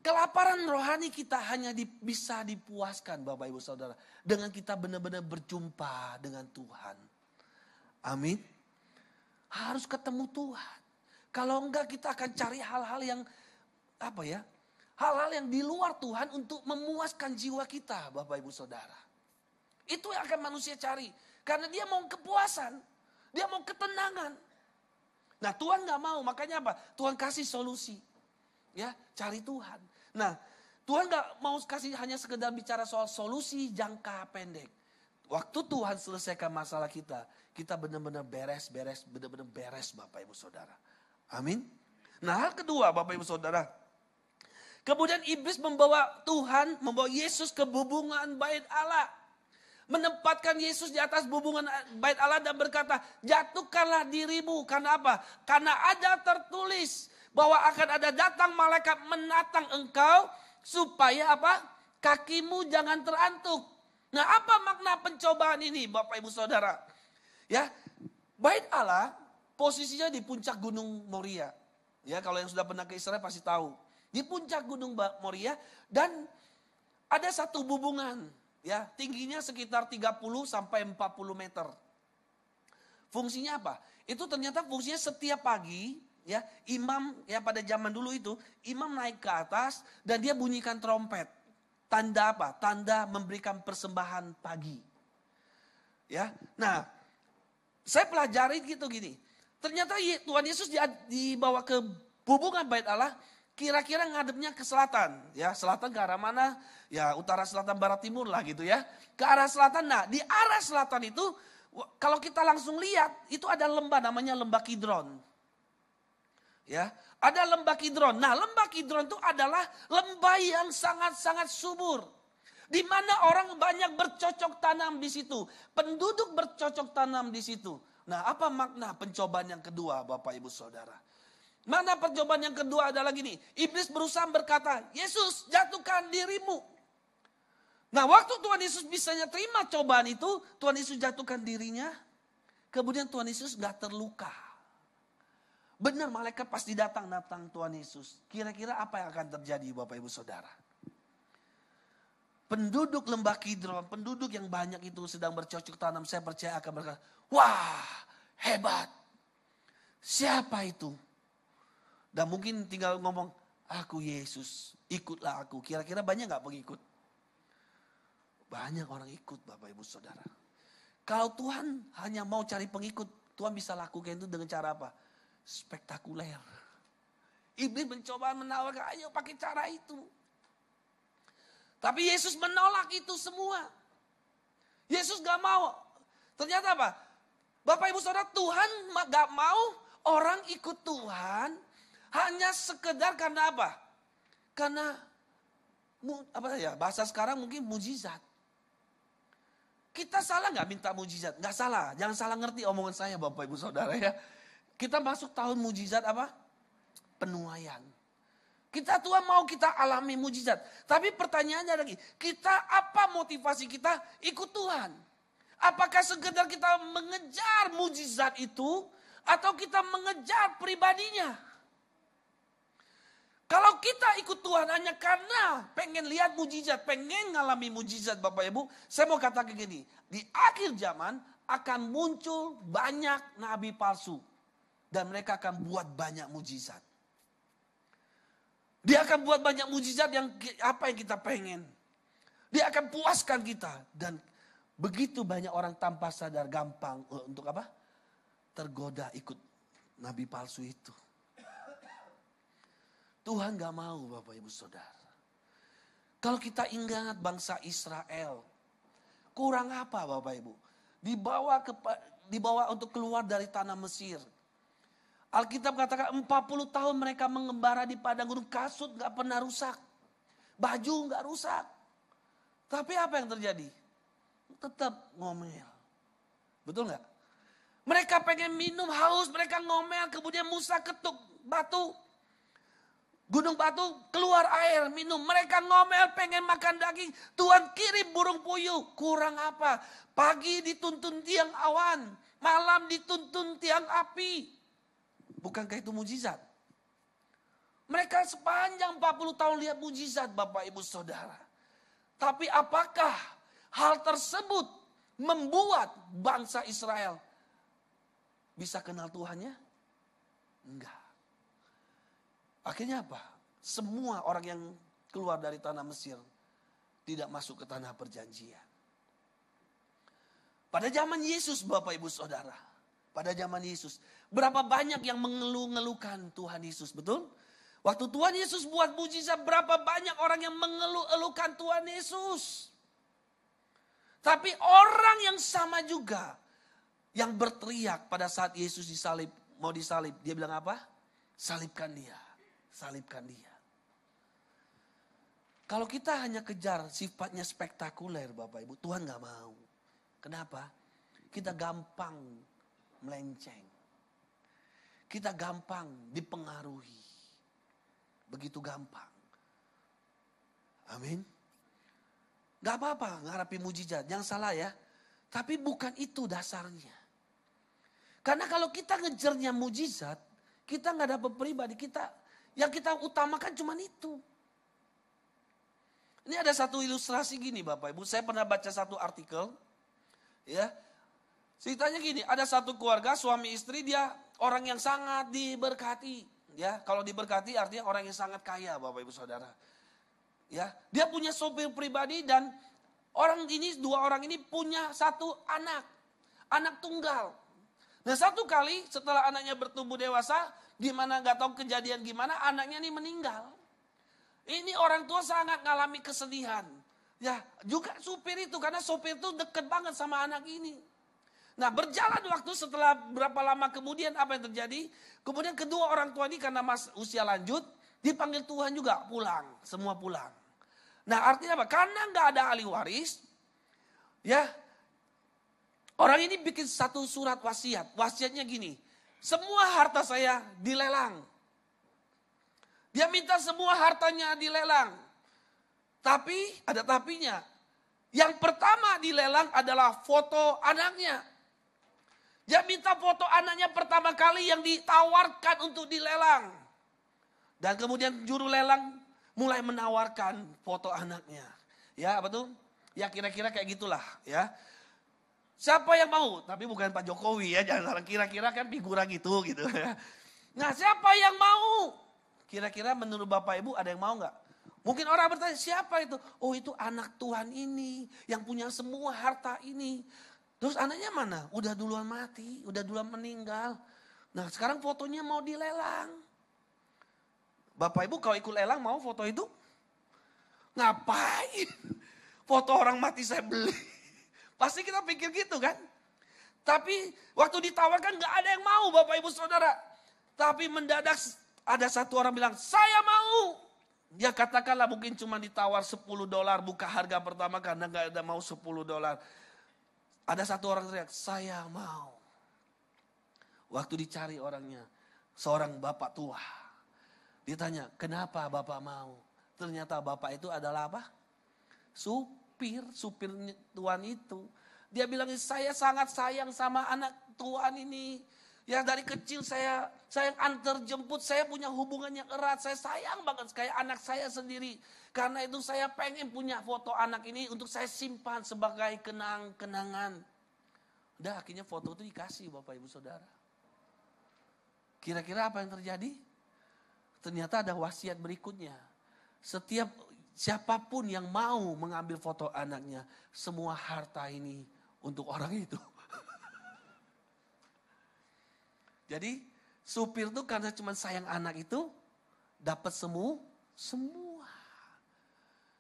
kelaparan rohani kita hanya bisa dipuaskan Bapak Ibu Saudara. Dengan kita benar-benar berjumpa dengan Tuhan. Amin. Harus ketemu Tuhan. Kalau enggak kita akan cari hal-hal yang hal-hal yang di luar Tuhan untuk memuaskan jiwa kita Bapak Ibu Saudara. Itu yang akan manusia cari. Karena dia mau kepuasan, dia mau ketenangan. Nah Tuhan gak mau, makanya apa? Tuhan kasih solusi. Ya, cari Tuhan. Nah, Tuhan gak mau kasih hanya sekedar bicara soal solusi jangka pendek. Waktu Tuhan selesaikan masalah kita benar-benar beres Bapak Ibu Saudara. Amin. Nah hal kedua Bapak Ibu Saudara. Kemudian iblis membawa Yesus ke bubungan bait Allah. Menempatkan Yesus di atas bubungan bait Allah dan berkata, jatuhkanlah dirimu. Karena apa? Karena ada tertulis bahwa akan ada datang malaikat menatang engkau supaya apa? Kakimu jangan terantuk. Nah, apa makna pencobaan ini Bapak Ibu Saudara? Ya, bait Allah posisinya di puncak Gunung Moria. Ya, kalau yang sudah pernah ke Israel pasti tahu. Di puncak Gunung Moria dan ada satu bubungan, ya, tingginya sekitar 30 sampai 40 meter. Fungsinya apa? Itu ternyata fungsinya setiap pagi, ya, imam, ya, pada zaman dulu itu imam naik ke atas dan dia bunyikan trompet. Tanda apa? Tanda memberikan persembahan pagi. Ya. Nah, saya pelajari gitu gini. Ternyata Tuhan Yesus dibawa ke hubungan bait Allah, kira-kira ngadepnya ke selatan. Ya, selatan ke arah mana? Ya, utara, selatan, barat, timur lah gitu ya. Ke arah selatan. Nah, di arah selatan itu, kalau kita langsung lihat, itu ada lembah namanya lembah Kidron. Ya, ada lembah Kidron. Nah, lembah Kidron itu adalah lembah yang sangat-sangat subur. Di mana orang banyak bercocok tanam di situ. Penduduk bercocok tanam di situ. Nah, apa makna pencobaan yang kedua, Bapak Ibu Saudara? Mana percobaan yang kedua adalah gini. Iblis berusaha berkata, Yesus jatuhkan dirimu. Nah, waktu Tuhan Yesus bisanya terima cobaan itu, Tuhan Yesus jatuhkan dirinya. Kemudian Tuhan Yesus gak terluka. Benar, malaikat pasti datang Tuhan Yesus. Kira-kira apa yang akan terjadi, Bapak Ibu Saudara? Penduduk lembah Kidron, penduduk yang banyak itu sedang bercocok tanam, saya percaya akan berkata, wah, hebat. Siapa itu? Dan mungkin tinggal ngomong, aku Yesus, ikutlah aku. Kira-kira banyak gak pengikut? Banyak orang ikut, Bapak Ibu Saudara. Kalau Tuhan hanya mau cari pengikut, Tuhan bisa lakukan itu dengan cara apa? Spektakuler. Iblis mencoba menawarkan, ayo pakai cara itu. Tapi Yesus menolak itu semua. Yesus gak mau. Ternyata apa? Bapak Ibu Saudara, Tuhan gak mau orang ikut Tuhan hanya sekedar karena apa? Karena apa ya? Bahasa sekarang mungkin mujizat. Kita salah gak minta mujizat? Gak salah. Jangan salah ngerti omongan saya, Bapak Ibu Saudara ya. Kita masuk tahun mujizat apa? Penuaian. Kita Tuhan mau kita alami mujizat. Tapi pertanyaannya lagi, kita apa motivasi kita ikut Tuhan? Apakah sekedar kita mengejar mujizat itu atau kita mengejar pribadinya? Kalau kita ikut Tuhan hanya karena pengen lihat mujizat, pengen ngalami mujizat Bapak Ibu, saya mau katakan gini, di akhir zaman akan muncul banyak nabi palsu dan mereka akan buat banyak mujizat. Dia akan buat banyak mujizat yang apa yang kita pengen. Dia akan puaskan kita. Dan begitu banyak orang tanpa sadar gampang untuk apa? Tergoda ikut nabi palsu itu. Tuhan gak mau Bapak Ibu Saudara. Kalau kita ingat bangsa Israel. Kurang apa Bapak Ibu? Dibawa untuk keluar dari tanah Mesir. Alkitab katakan 40 tahun mereka mengembara di padang gurun, kasut gak pernah rusak. Baju gak rusak. Tapi apa yang terjadi? Tetap ngomel. Betul gak? Mereka pengen minum, haus, mereka ngomel, kemudian Musa ketuk batu. Gunung batu, keluar air, minum. Mereka ngomel, pengen makan daging. Tuhan kirim burung puyuh. Kurang apa? Pagi dituntun tiang awan. Malam dituntun tiang api. Bukankah itu mujizat? Mereka sepanjang 40 tahun lihat mujizat Bapak Ibu Saudara. Tapi apakah hal tersebut membuat bangsa Israel bisa kenal Tuhannya? Enggak. Akhirnya apa? Semua orang yang keluar dari tanah Mesir tidak masuk ke tanah perjanjian. Pada zaman Yesus Bapak Ibu Saudara. Pada zaman Yesus. Berapa banyak yang mengeluh-ngeluhkan Tuhan Yesus, betul? Waktu Tuhan Yesus buat mujizat, berapa banyak orang yang mengeluh-elukan Tuhan Yesus. Tapi orang yang sama juga, yang berteriak pada saat Yesus disalib, mau disalib. Dia bilang apa? Salibkan dia, salibkan dia. Kalau kita hanya kejar sifatnya spektakuler Bapak Ibu, Tuhan gak mau. Kenapa? Kita gampang melenceng. Kita gampang dipengaruhi. Begitu gampang. Amin. Gak apa-apa ngarapi mujizat. Jangan salah ya. Tapi bukan itu dasarnya. Karena kalau kita ngejarnya mujizat, kita nggak dapat pribadi kita. Yang kita utamakan cuma itu. Ini ada satu ilustrasi gini Bapak Ibu. Saya pernah baca satu artikel. Ya, ceritanya gini, ada satu keluarga suami istri, dia orang yang sangat diberkati. Ya, kalau diberkati artinya orang yang sangat kaya Bapak Ibu Saudara. Ya, dia punya sopir pribadi dan dua orang ini punya satu anak tunggal. Nah satu kali setelah anaknya bertumbuh dewasa, gimana nggak tahu kejadian gimana, anaknya ini meninggal. Ini orang tua sangat ngalami kesedihan. Ya juga supir itu, karena supir itu deket banget sama anak ini. Nah berjalan waktu, setelah berapa lama kemudian apa yang terjadi? Kemudian kedua orang tua ini karena usia lanjut, dipanggil Tuhan juga pulang, semua pulang. Nah artinya apa? Karena nggak ada ahli waris, ya orang ini bikin satu surat wasiat. Wasiatnya gini, semua harta saya dilelang. Dia minta semua hartanya dilelang. Tapi ada tapinya. Yang pertama dilelang adalah foto anaknya. Dia minta foto anaknya pertama kali yang ditawarkan untuk dilelang. Dan kemudian juru lelang mulai menawarkan foto anaknya. Ya betul? Ya kira-kira kayak gitulah ya. Siapa yang mau? Tapi bukan Pak Jokowi ya, jangan salah, kira-kira kan figura gitu ya. Nah siapa yang mau? Kira-kira menurut Bapak Ibu ada yang mau nggak? Mungkin orang bertanya, siapa itu? Oh itu anak Tuhan ini, yang punya semua harta ini. Terus anaknya mana? Udah duluan mati, udah duluan meninggal. Nah sekarang fotonya mau dilelang. Bapak Ibu kalau ikut lelang mau foto itu? Ngapain? Foto orang mati saya beli. Pasti kita pikir gitu kan. Tapi waktu ditawarkan gak ada yang mau Bapak Ibu Saudara. Tapi mendadak ada satu orang bilang, saya mau. Dia katakanlah mungkin cuma ditawar $10 buka harga pertama karena gak ada mau $10. Ada satu orang teriak, saya mau. Waktu dicari orangnya, seorang bapak tua. Ditanya, kenapa Bapak mau? Ternyata Bapak itu adalah apa? Supir Tuhan itu. Dia bilang, saya sangat sayang sama anak Tuhan ini. Yang dari kecil saya antar jemput, saya punya hubungan yang erat. Saya sayang banget kayak anak saya sendiri. Karena itu saya pengen punya foto anak ini untuk saya simpan sebagai kenang-kenangan. Udah akhirnya foto itu dikasih Bapak Ibu Saudara. Kira-kira apa yang terjadi? Ternyata ada wasiat berikutnya. Siapapun yang mau mengambil foto anaknya, semua harta ini untuk orang itu. Jadi supir tuh karena cuma sayang anak itu, dapat semua.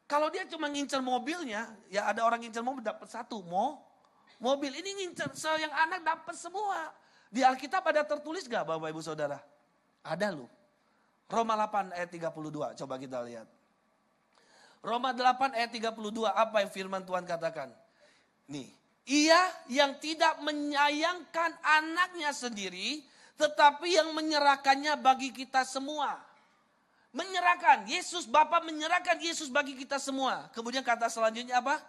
Kalau dia cuma ngincer mobilnya, ya ada orang ngincer mobil dapat satu mobil. Ini ngincer sayang anak dapat semua. Di Alkitab ada tertulis gak Bapak Ibu Saudara? Ada loh. Roma 8 ayat 32, coba kita lihat. Roma 8 ayat 32, apa yang firman Tuhan katakan? Nih, ia yang tidak menyayangkan anaknya sendiri, tetapi yang menyerahkannya bagi kita semua. Menyerahkan, Bapa menyerahkan Yesus bagi kita semua. Kemudian kata selanjutnya apa?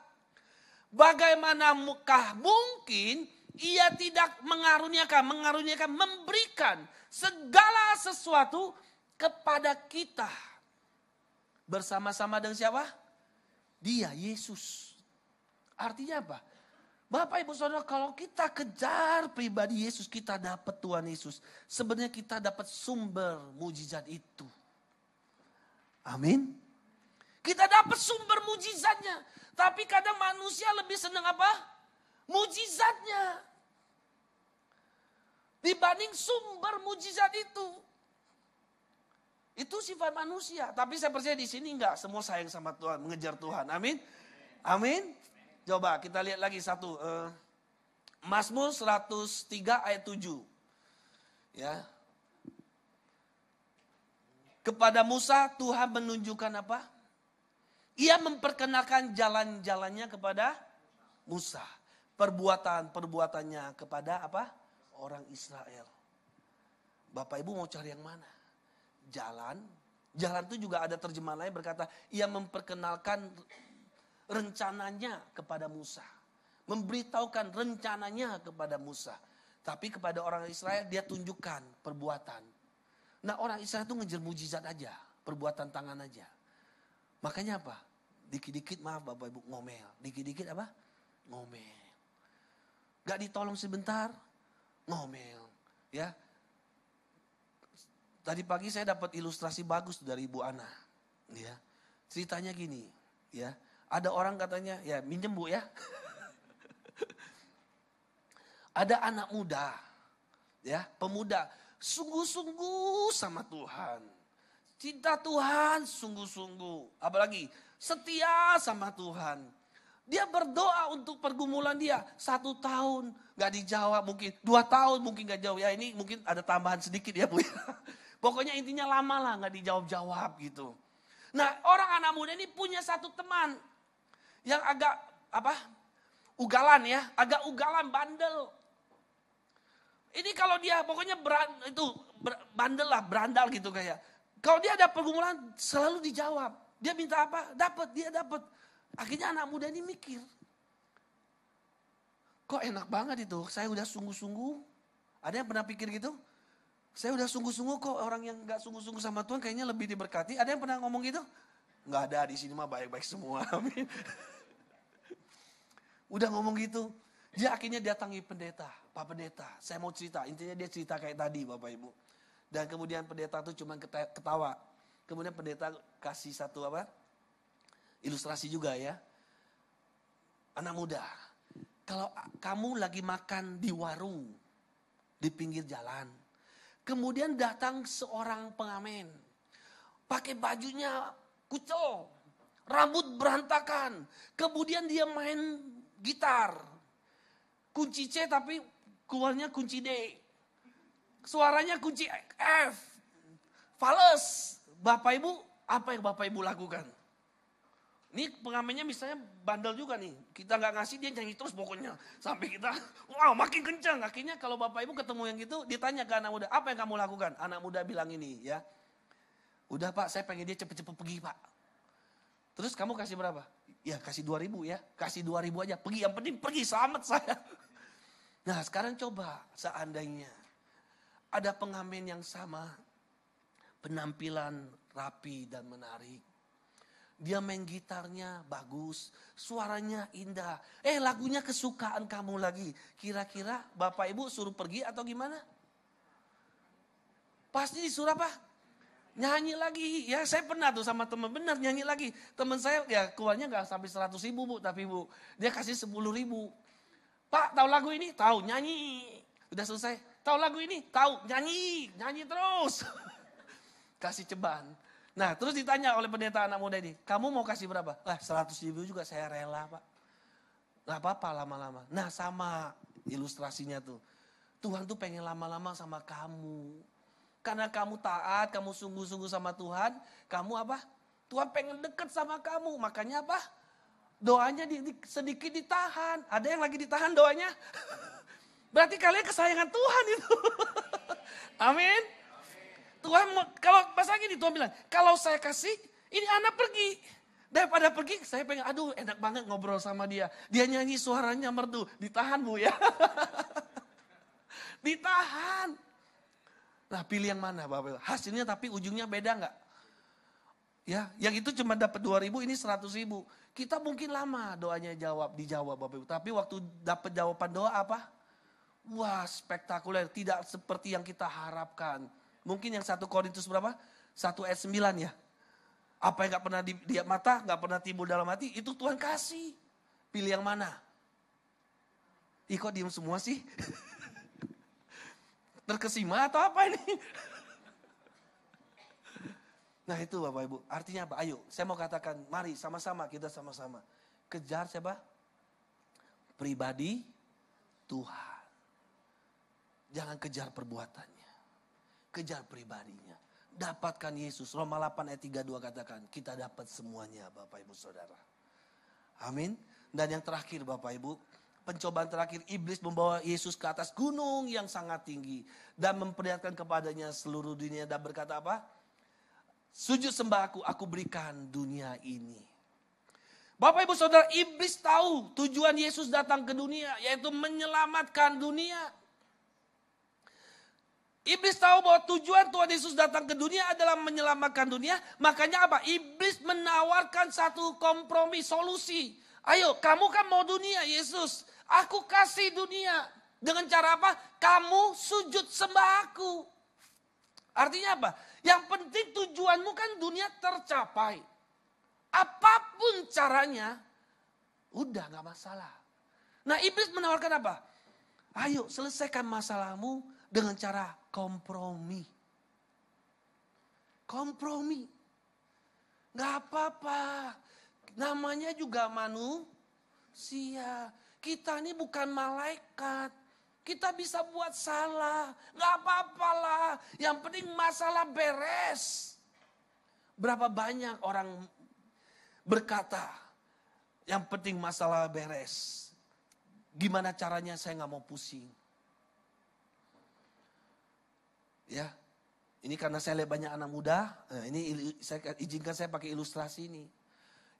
Bagaimanakah mungkin ia tidak mengaruniakan, memberikan segala sesuatu kepada kita. Bersama-sama dengan siapa? Dia, Yesus. Artinya apa? Bapak Ibu Saudara, kalau kita kejar pribadi Yesus, kita dapat Tuhan Yesus. Sebenarnya kita dapat sumber mujizat itu. Amin. Kita dapat sumber mujizatnya. Tapi kadang manusia lebih senang apa? Mujizatnya. Dibanding sumber mujizat itu. Itu sifat manusia. Tapi saya percaya di sini enggak. Semua sayang sama Tuhan, mengejar Tuhan. Amin. Amin. Coba kita lihat lagi satu. Mazmur 103 ayat 7. Ya. Kepada Musa Tuhan menunjukkan apa? Ia memperkenalkan jalan-jalannya kepada Musa. Perbuatan-perbuatannya kepada apa? Orang Israel. Bapak Ibu mau cari yang mana? Jalan itu juga ada terjemahan lain berkata, ia memperkenalkan rencananya kepada Musa. Memberitahukan rencananya kepada Musa. Tapi kepada orang Israel dia tunjukkan perbuatan. Nah orang Israel itu ngejar mujizat aja, perbuatan tangan aja. Makanya apa? Dikit-dikit maaf Bapak Ibu ngomel. Dikit-dikit apa? Ngomel. Gak ditolong sebentar, ngomel. Ya. Tadi pagi saya dapat ilustrasi bagus dari Ibu Ana. Ya. Ceritanya gini. Ya. Ada orang katanya, ya minjem Bu ya. Ada anak muda, ya pemuda, sungguh-sungguh sama Tuhan. Cinta Tuhan sungguh-sungguh. Apalagi setia sama Tuhan. Dia berdoa untuk pergumulan dia. 1 tahun gak dijawab mungkin. 2 tahun mungkin gak jawab. Ya ini mungkin ada tambahan sedikit ya Bu. Pokoknya intinya lama lah gak dijawab-jawab gitu. Nah orang anak muda ini punya satu teman. Yang agak ugalan ya. Agak ugalan, bandel. Ini kalau dia pokoknya bandel lah, berandal gitu kayak. Kalau dia ada pergumulan selalu dijawab. Dia minta apa? Dapat, dia dapat. Akhirnya anak muda ini mikir. Kok enak banget itu, saya udah sungguh-sungguh. Ada yang pernah pikir gitu? Saya udah sungguh-sungguh kok, orang yang gak sungguh-sungguh sama Tuhan kayaknya lebih diberkati. Ada yang pernah ngomong gitu? Gak ada, di sini mah baik-baik semua. Amin. Udah ngomong gitu. Dia akhirnya datangi pendeta. Pak pendeta, saya mau cerita. Intinya dia cerita kayak tadi Bapak Ibu. Dan kemudian pendeta tuh cuma ketawa. Kemudian pendeta kasih satu ilustrasi juga ya. Anak muda, kalau kamu lagi makan di warung, di pinggir jalan. Kemudian datang seorang pengamen. Pakai bajunya kucel, rambut berantakan. Kemudian dia main gitar. Kunci C tapi keluarnya kunci D. Suaranya kunci F. Fales. Bapak Ibu, apa yang Bapak Ibu lakukan? Ini pengamennya misalnya bandel juga nih. Kita gak ngasih dia nyanyi terus pokoknya. Sampai kita, wow makin kencang. Akhirnya kalau Bapak Ibu ketemu yang gitu, ditanya ke anak muda, apa yang kamu lakukan? Anak muda bilang ini ya. Udah Pak, saya pengen dia cepet-cepet pergi Pak. Terus kamu kasih berapa? Ya kasih 2.000 ya. Kasih 2.000 aja. Pergi, yang penting pergi, selamat saya. Nah sekarang coba seandainya ada pengamen yang sama, penampilan rapi dan menarik. Dia main gitarnya bagus, suaranya indah. Lagunya kesukaan kamu lagi. Kira-kira Bapak Ibu suruh pergi atau gimana? Pasti disuruh apa? Nyanyi lagi. Ya saya pernah tuh sama teman benar nyanyi lagi. Teman saya ya keluarnya gak sampai 100.000 Bu, tapi Bu dia kasih 10.000. Pak tahu lagu ini? Tahu, nyanyi. Udah selesai. Tahu lagu ini? Tahu, nyanyi. Nyanyi terus. Kasih ceban. Nah terus ditanya oleh pendeta anak muda ini. Kamu mau kasih berapa? 100.000 juga saya rela Pak. Gak apa-apa lama-lama. Nah sama ilustrasinya tuh. Tuhan tuh pengen lama-lama sama kamu. Karena kamu taat, kamu sungguh-sungguh sama Tuhan. Kamu apa? Tuhan pengen deket sama kamu. Makanya apa? Doanya sedikit ditahan. Ada yang lagi ditahan doanya? Berarti kalian kesayangan Tuhan itu. Amin. Tuhan kalau pas lagi Tuhan bilang, kalau saya kasih, ini anak pergi. Daripada pergi, saya pengen, aduh enak banget ngobrol sama dia. Dia nyanyi suaranya merdu. Ditahan Bu ya. Ditahan. Nah pilih yang mana Bapak? Hasilnya tapi ujungnya beda nggak? Ya, yang itu cuma dapat 2.000, ini 100.000. Kita mungkin lama doanya dijawab Bapak Ibu. Tapi waktu dapat jawaban doa apa? Wah spektakuler, tidak seperti yang kita harapkan. Mungkin yang 1 Korintus berapa? 1 ayat 9 ya. Apa yang gak pernah dilihat mata, gak pernah timbul dalam hati, itu Tuhan kasih. Pilih yang mana? Kok diem semua sih? Terkesima atau apa ini? Nah itu Bapak Ibu, artinya apa? Ayo, saya mau katakan, mari sama-sama, kita sama-sama. Kejar siapa? Pribadi Tuhan. Jangan kejar perbuatannya. Kejar pribadinya. Dapatkan Yesus. Roma 8 ayat 32 katakan, kita dapat semuanya Bapak Ibu Saudara. Amin. Dan yang terakhir Bapak Ibu, pencobaan terakhir iblis membawa Yesus ke atas gunung yang sangat tinggi. Dan memperlihatkan kepadanya seluruh dunia dan berkata apa? Sujud sembah aku berikan dunia ini. Bapak Ibu Saudara, iblis tahu tujuan Yesus datang ke dunia, yaitu menyelamatkan dunia. Iblis tahu bahwa tujuan Tuhan Yesus datang ke dunia adalah menyelamatkan dunia. Makanya apa? Iblis menawarkan satu kompromi, solusi. Ayo, kamu kan mau dunia, Yesus. Aku kasih dunia. Dengan cara apa? Kamu sujud sembah aku. Artinya apa? Yang penting tujuanmu kan dunia tercapai. Apapun caranya, udah gak masalah. Nah, iblis menawarkan apa? Ayo, selesaikan masalahmu dengan cara kompromi. Kompromi. Gak apa-apa. Namanya juga manusia. Kita ini bukan malaikat. Kita bisa buat salah. Gak apa-apalah. Yang penting masalah beres. Berapa banyak orang berkata, yang penting masalah beres. Gimana caranya saya gak mau pusing. Ya, ini karena saya lihat banyak anak muda. Nah, ini saya izinkan saya pakai ilustrasi ini.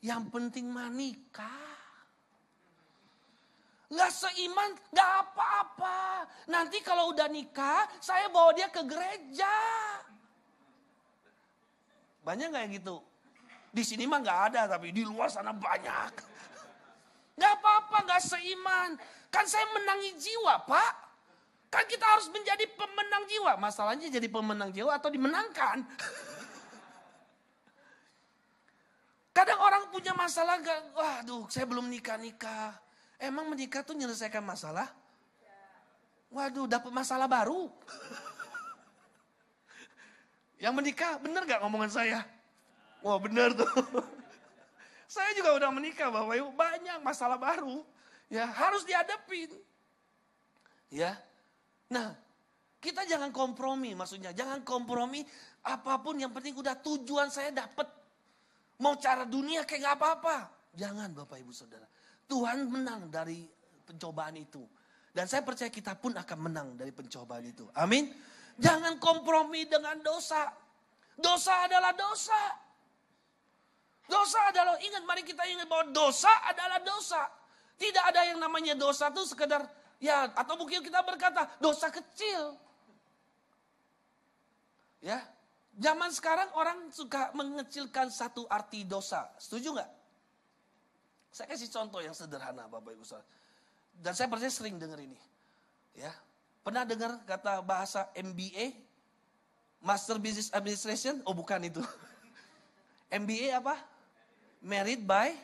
Yang penting menikah. Gak seiman, gak apa-apa. Nanti kalau udah nikah, saya bawa dia ke gereja. Banyak gak yang gitu? Di sini mah gak ada, tapi di luar sana banyak. Gak apa-apa, gak seiman. Kan saya menangi jiwa, Pak. Kan kita harus menjadi pemenang jiwa. Masalahnya jadi pemenang jiwa atau dimenangkan. Kadang orang punya masalah, waduh saya belum nikah-nikah. Emang menikah tuh menyelesaikan masalah? Waduh dapat masalah baru. Yang menikah bener gak ngomongan saya? Wah bener tuh. Saya juga udah menikah Bapak Ibu, banyak masalah baru. Ya harus dihadapin. Ya. Nah, kita jangan kompromi maksudnya. Jangan kompromi apapun yang penting udah tujuan saya dapat. Mau cara dunia kayak gak apa-apa. Jangan Bapak Ibu Saudara. Tuhan menang dari pencobaan itu. Dan saya percaya kita pun akan menang dari pencobaan itu. Amin. Jangan kompromi dengan dosa. Dosa adalah dosa. Dosa adalah, mari kita ingat bahwa dosa adalah dosa. Tidak ada yang namanya dosa itu sekedar, ya atau mungkin kita berkata dosa kecil. Ya, zaman sekarang orang suka mengecilkan satu arti dosa. Setuju nggak? Saya kasih contoh yang sederhana Bapak Ibu Saudara. Dan saya percaya sering dengar ini. Ya, pernah dengar kata bahasa MBA? Master Business Administration? Oh bukan itu. MBA apa? Married by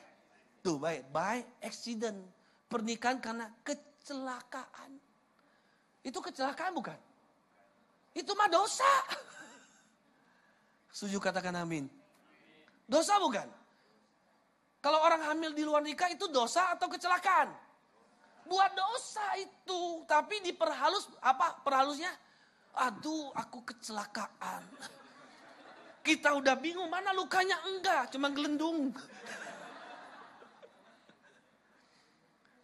accident. Pernikahan karena kecelakaan. Itu kecelakaan bukan? Itu mah dosa. Setuju katakan amin. Dosa bukan? Kalau orang hamil di luar nikah itu dosa atau kecelakaan? Buat dosa itu. Tapi diperhalus, apa perhalusnya? Aduh aku kecelakaan. Kita udah bingung mana lukanya enggak, cuma gelendung.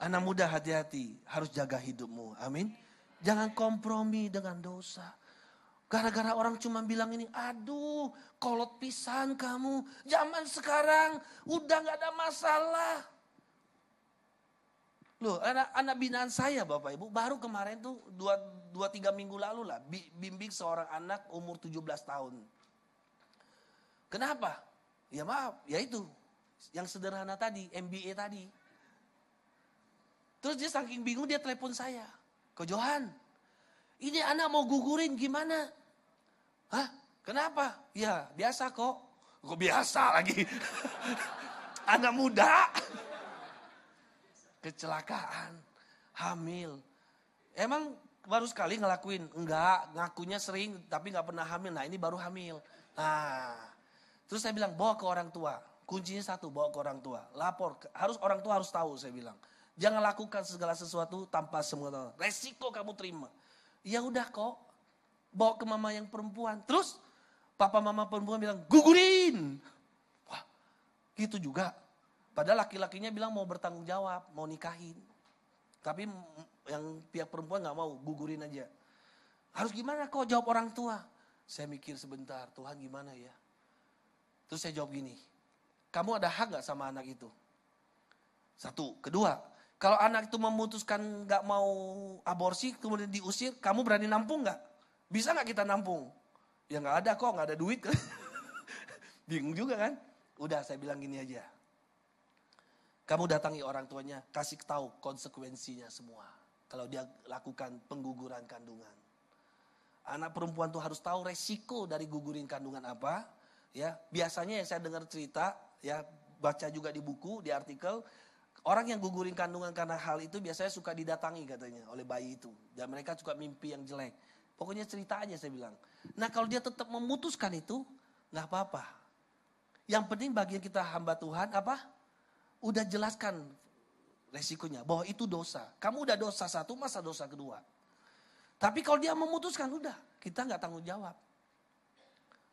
Anak muda hati-hati, harus jaga hidupmu. Amin. Jangan kompromi dengan dosa. Gara-gara orang cuma bilang ini, aduh kolot pisan kamu. Zaman sekarang udah gak ada masalah. Loh anak binaan saya Bapak Ibu, baru kemarin tuh 2-3 minggu lalu lah. Bimbing seorang anak umur 17 tahun. Kenapa? Ya maaf, ya itu. Yang sederhana tadi, MBA tadi. Terus dia saking bingung dia telepon saya. Ko Johan, ini anak mau gugurin gimana? Hah? Kenapa? Ya biasa kok. Kok biasa lagi? Anak muda. Kecelakaan. Hamil. Emang baru sekali ngelakuin? Enggak, ngakunya sering tapi gak pernah hamil. Nah ini baru hamil. Nah. Terus saya bilang bawa ke orang tua. Kuncinya satu, bawa ke orang tua. Lapor, orang tua harus tahu saya bilang. Jangan lakukan segala sesuatu tanpa semua tahu. Resiko kamu terima. Ya udah kok. Bawa ke mama yang perempuan. Terus papa mama perempuan bilang gugurin. Wah gitu juga. Padahal laki-lakinya bilang mau bertanggung jawab, mau nikahin. Tapi yang pihak perempuan gak mau, gugurin aja. Harus gimana kok jawab orang tua? Saya mikir sebentar, Tuhan gimana ya? Terus saya jawab gini, kamu ada hak gak sama anak itu? Satu. Kedua, kalau anak itu memutuskan gak mau aborsi kemudian diusir, kamu berani nampung gak? Bisa nggak kita nampung? Ya nggak ada kok, nggak ada duit kan. Bingung juga kan. Udah saya bilang gini aja. Kamu datangi orang tuanya, kasih tahu konsekuensinya semua. Kalau dia lakukan pengguguran kandungan. Anak perempuan tuh harus tahu resiko dari gugurin kandungan apa. Ya, biasanya yang saya dengar cerita, ya baca juga di buku, di artikel, orang yang gugurin kandungan karena hal itu biasanya suka didatangi katanya oleh bayi itu. Dan mereka suka mimpi yang jelek. Pokoknya cerita aja saya bilang. Nah kalau dia tetap memutuskan itu, nggak apa-apa. Yang penting bagian kita hamba Tuhan apa? Udah jelaskan resikonya. Bahwa itu dosa. Kamu udah dosa satu, masa dosa kedua. Tapi kalau dia memutuskan, udah. Kita nggak tanggung jawab.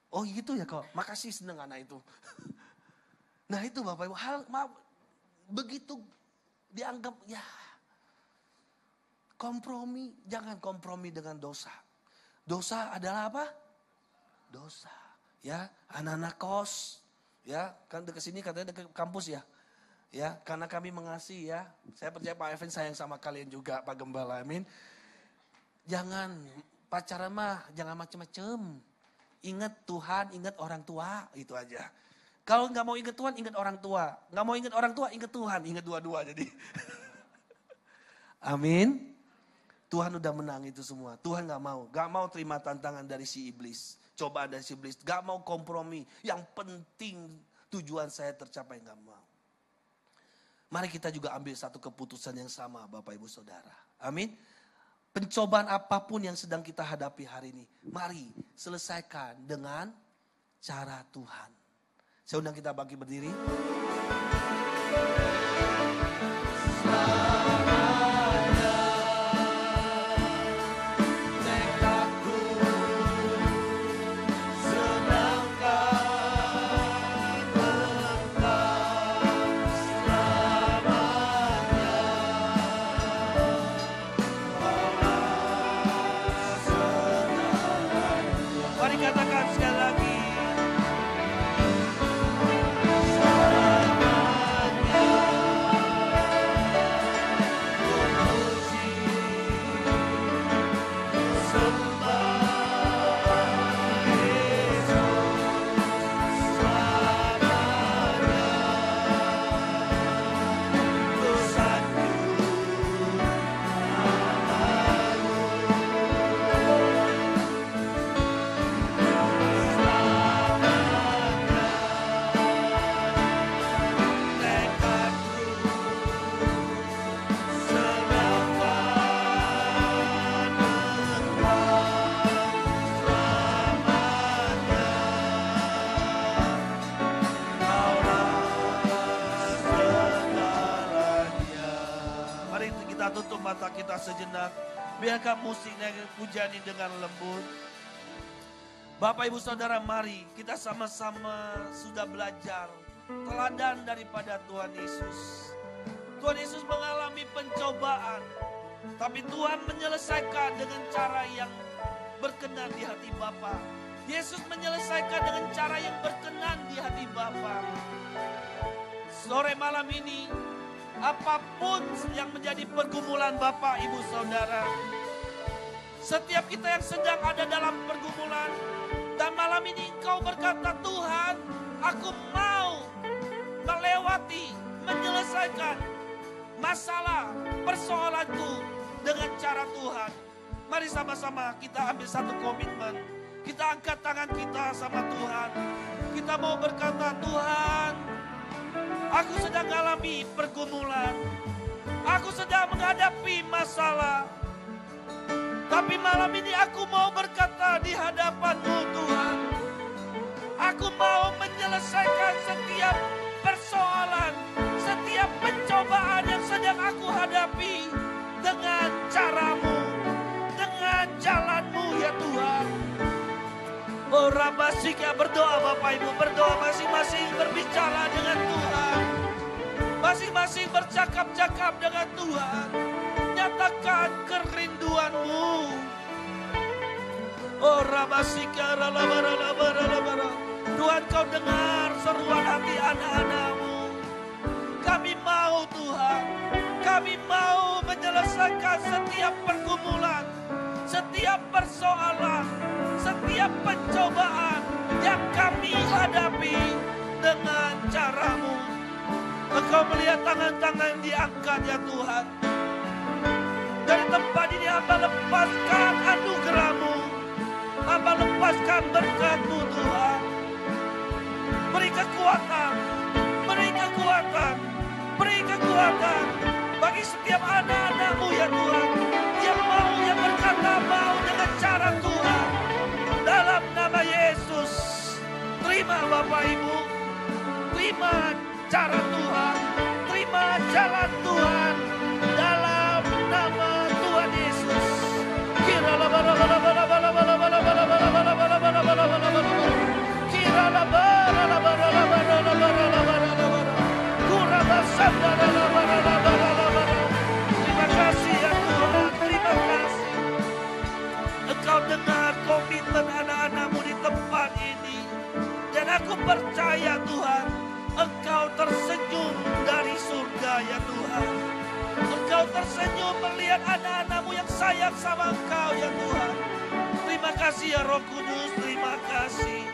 Oh gitu ya kok. Makasih seneng anak itu. Nah itu Bapak Ibu. Begitu dianggap ya. Kompromi. Jangan kompromi dengan dosa. Dosa adalah apa? Dosa. Ya, anak-anak kos. Ya, kan dekat sini katanya dekat kampus ya. Ya, karena kami mengasihi ya. Saya percaya Pak Evan sayang sama kalian juga Pak Gembala. Amin. Jangan pacaran mah jangan macem-macem. Ingat Tuhan, ingat orang tua, itu aja. Kalau nggak mau ingat Tuhan, ingat orang tua. Nggak mau ingat orang tua, ingat Tuhan, ingat dua-dua jadi. Amin. Tuhan udah menang itu semua. Tuhan gak mau terima tantangan dari si iblis. Cobaan dari si iblis. Gak mau kompromi. Yang penting tujuan saya tercapai, gak mau. Mari kita juga ambil satu keputusan yang sama Bapak Ibu Saudara. Amin. Pencobaan apapun yang sedang kita hadapi hari ini. Mari selesaikan dengan cara Tuhan. Saya undang kita bangkit berdiri. Kita sejenak, biarkan musik dan pujian ini dengan lembut. Bapak Ibu Saudara, mari kita sama-sama sudah belajar teladan daripada Tuhan Yesus. Tuhan Yesus mengalami pencobaan, tapi Tuhan menyelesaikan dengan cara yang berkenan di hati Bapa. Yesus menyelesaikan dengan cara yang berkenan di hati Bapa. Sore malam ini, apapun yang menjadi pergumulan Bapak, Ibu, Saudara. Setiap kita yang sedang ada dalam pergumulan. Dan malam ini engkau berkata, Tuhan, aku mau melewati, menyelesaikan masalah, persoalanku dengan cara Tuhan. Mari sama-sama kita ambil satu komitmen. Kita angkat tangan kita sama Tuhan. Kita mau berkata, Tuhan, aku sedang mengalami pergumulan. Aku sedang menghadapi masalah. Tapi malam ini aku mau berkata di hadapan-Mu Tuhan. Aku mau menyelesaikan setiap persoalan, setiap pencobaan yang sedang aku hadapi dengan cara-Mu, dengan jalan-Mu ya Tuhan. Oh Rabasika, berdoa Bapak Ibu, berdoa masing-masing berbicara dengan Tuhan. Masing-masing bercakap-cakap dengan Tuhan. Nyatakan kerinduan-Mu. Oh Rabasika, ralabaralabaralabara. Tuhan, Kau dengar seruan hati anak-anak-Mu. Kami mau Tuhan, kami mau menyelesaikan setiap pergumulan, setiap persoalan, Engkau melihat tangan-tangan yang diangkat ya Tuhan. Dari tempat ini hamba lepaskan anugerah-Mu. Hamba lepaskan berkat-Mu Tuhan. Beri kekuatan, beri kekuatan, beri kekuatan bagi setiap anak-anak-Mu ya Tuhan. Yang mau, yang berkata mau dengan cara Tuhan. Dalam nama Yesus, terima Bapak Ibu, terima cara Tuhan, terima jalan Tuhan. Dalam nama Tuhan Yesus. Terima kasih ya Tuhan, terima kasih. Engkau dengar komitmen anak-anak-Mu di tempat ini. Dan aku percaya Tuhan, Engkau tersenyum dari surga ya Tuhan. Engkau tersenyum melihat anak-anak-Mu yang sayang sama Engkau ya Tuhan. Terima kasih ya Roh Kudus, terima kasih.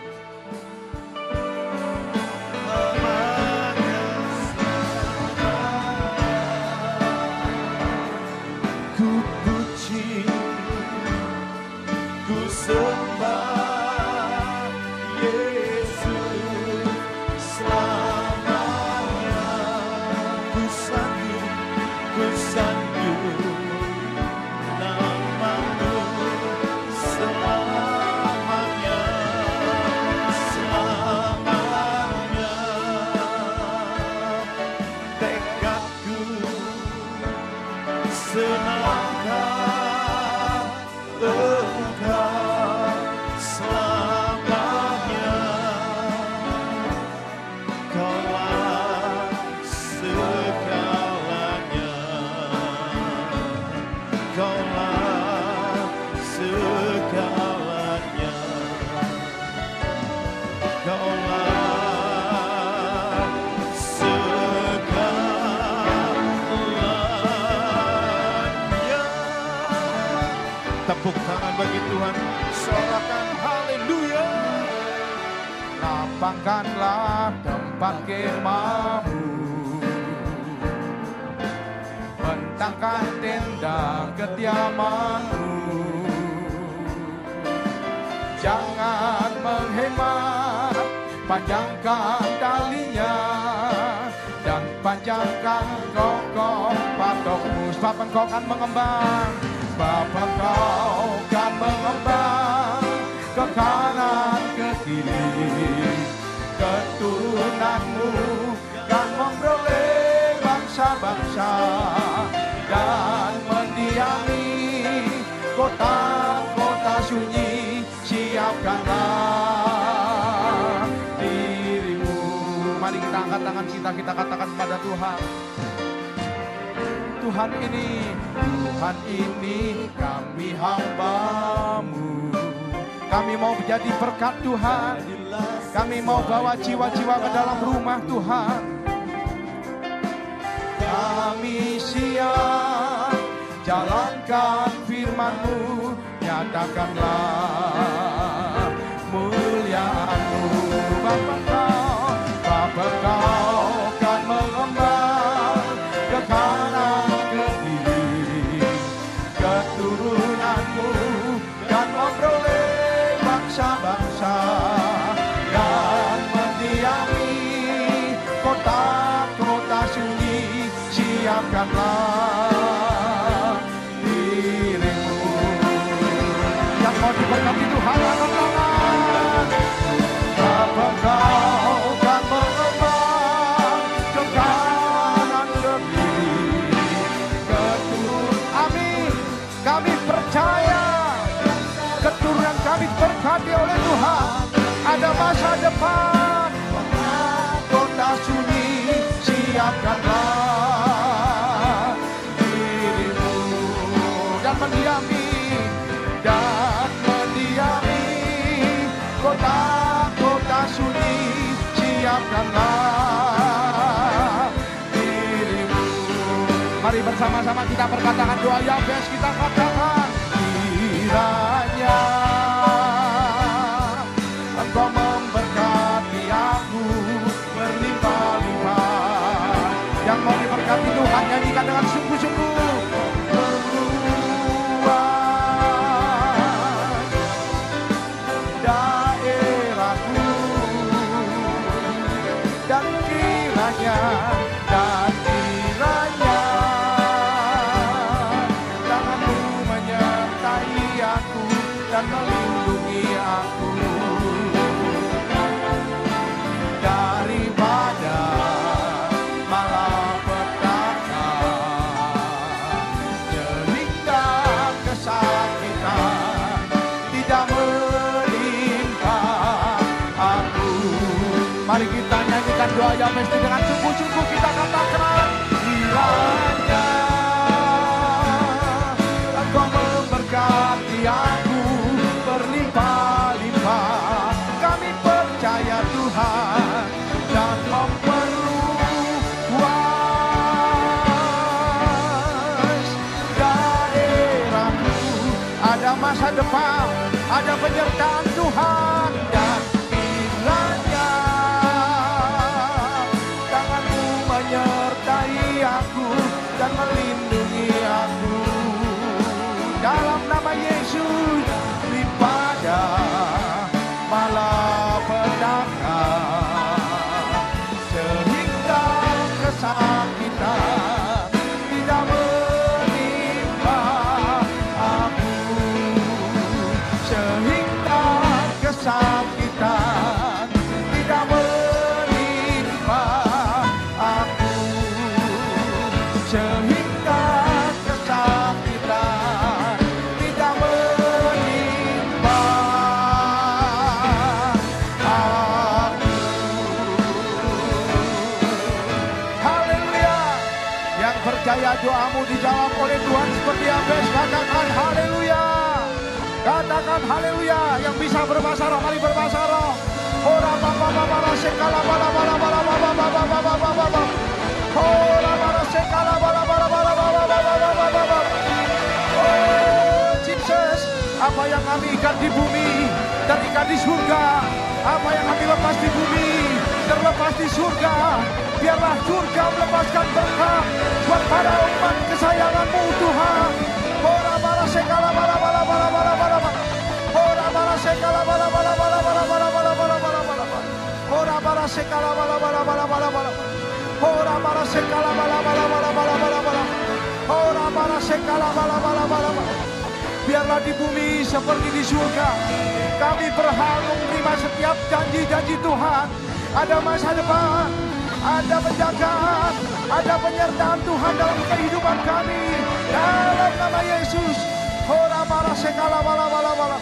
Ku puji, ku sembah Yesus selamanya. Ku sanjung nama-Mu selamanya, selamanya. Tekadku senangkan Engkau selamanya. Kaulah segalanya, Kaulah segalanya, Kaulah segalanya. Tepuk tangan bagi Tuhan, sorakan haleluya. Lapangkanlah tempat kemah-Mu, bentangkan tenda kediaman-Mu. Jangan menghemat, panjangkan talinya dan panjangkan kokoh patok-Mu. Sebab Engkau kan mengembang, sebab Engkau kan mengembang ke kanan ke kiri. Keturunan-Mu kan memperoleh bangsa-bangsa dan mendiami kota-kota sunyi. Siapkanlah diri-Mu. Mari kita angkat tangan kita katakan pada Tuhan. Tuhan ini kami hamba-Mu. Kami mau menjadi berkat Tuhan. Kami mau bawa jiwa-jiwa ke dalam rumah Tuhan. Kami siap jalankan firman-Mu, nyatakanlah mulia-Mu. Bapa Kau kan mengembang ke kanan ke kiri. Keturunan-Mu kan memperoleh bangsa-bangsa dan mendiami kota-kota sunyi. Siapkanlah diri-Mu. Yang mau diberkati Tuhan, angkat tangan. Bapa Kau kan mengembang ke kanan ke kiri. Amin. Kami percaya keturunan kami berkati oleh Tuhan. Ada masa depan. Kota sunyi, siapkanlah diri-Mu dan mendiami kota-kota sunyi. Siapkanlah diri-Mu. Mari bersama-sama kita perkatakan doa Yahweh, kita katakan kiranya Engkau memberkati aku berlimpah-limpah. dan melindungi aku daripada malapetaka, sehingga kesakitan tidak menimpa aku. Mari kita nyanyikan doa yang mesti dengan sungguh-sungguh kita katakan, kiranya Engkau memberkati aku berlimpah-limpah. Kami percaya Tuhan dan memperluas daerahmu. Ada masa depan, ada penyertaan Tuhan, dan kiranya tanganmu menyertai aku dan melindungi aku. Dalam nama Yesus, daripada malapetaka, sehingga kesakitan tidak menimpa aku, sehingga kesakitan tidak menimpa aku, sehingga kesakitan tidak menimpa aku. Haleluya. Yang percaya doamu dijawab oleh Tuhan seperti Yabes, katakan haleluya. Katakan haleluya. Yang bisa berbahasa roh, mari berbahasa roh. Ora baba baba rasekala bala bala bala baba baba baba baba. Ora bala sekala bala bala bala bala bala bala bala. Oh Jesus, apa yang kami ikat di bumi terikat di surga. Apa yang kami lepas di bumi terlepas di surga. Biarlah surga melepaskan berkah buat para umat kesayangan-Mu Tuhan. Ora bala sekala bala bala bala bala bala. Ora bala sekala bala bala bala bala bala bala bala bala bala. Ora bala sekala bala bala bala bala bala. Ora bala sekala bala bala bala bala bala bala. Ora bala sekala bala bala bala bala. Biarlah di bumi seperti di surga. Kami berhak menerima setiap janji-janji Tuhan. Ada masa depan, ada penjagaan, ada penyertaan Tuhan dalam kehidupan kami. Dalam nama Yesus. Ora bala sekala bala bala bala.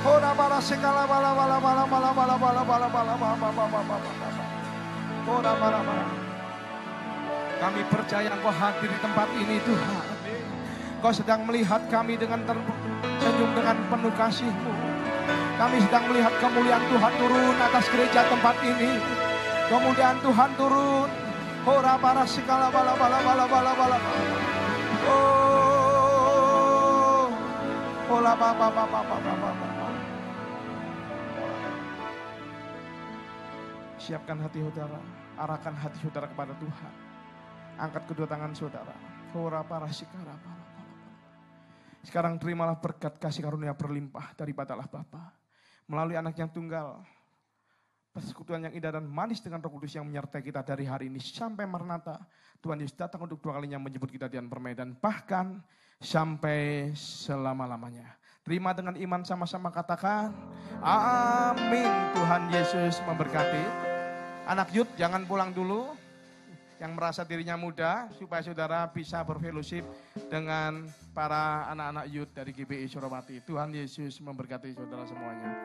Ora bala sekala bala bala bala bala bala bala bala bala bala bala. Ora bala bala. Kami percaya Engkau hadir di tempat ini Tuhan. Engkau sedang melihat kami dengan tersenyum dengan penuh kasih-Mu. Kami sedang melihat kemuliaan Tuhan turun atas gereja tempat ini. Kemuliaan Tuhan turun. Ora bara sekala bala bala bala bala bala. Oh. Ola baba baba baba baba. Siapkan hati saudara, arahkan hati saudara kepada Tuhan. Angkat kedua tangan saudara. Ora bara sekala bala bala. Sekarang terimalah berkat kasih karunia berlimpah daripada Allah Bapa melalui anak yang tunggal, persekutuan yang indah dan manis dengan Roh Kudus yang menyertai kita dari hari ini sampai Maranatha. Tuhan Yesus datang untuk dua kalinya menjemput kita di permainan, bahkan sampai selama-lamanya. Terima dengan iman sama-sama katakan, amin. Tuhan Yesus memberkati. Anak Yud jangan pulang dulu, yang merasa dirinya muda, supaya saudara bisa berfellowship dengan para anak-anak Yud dari GBI Suramati. Tuhan Yesus memberkati saudara semuanya.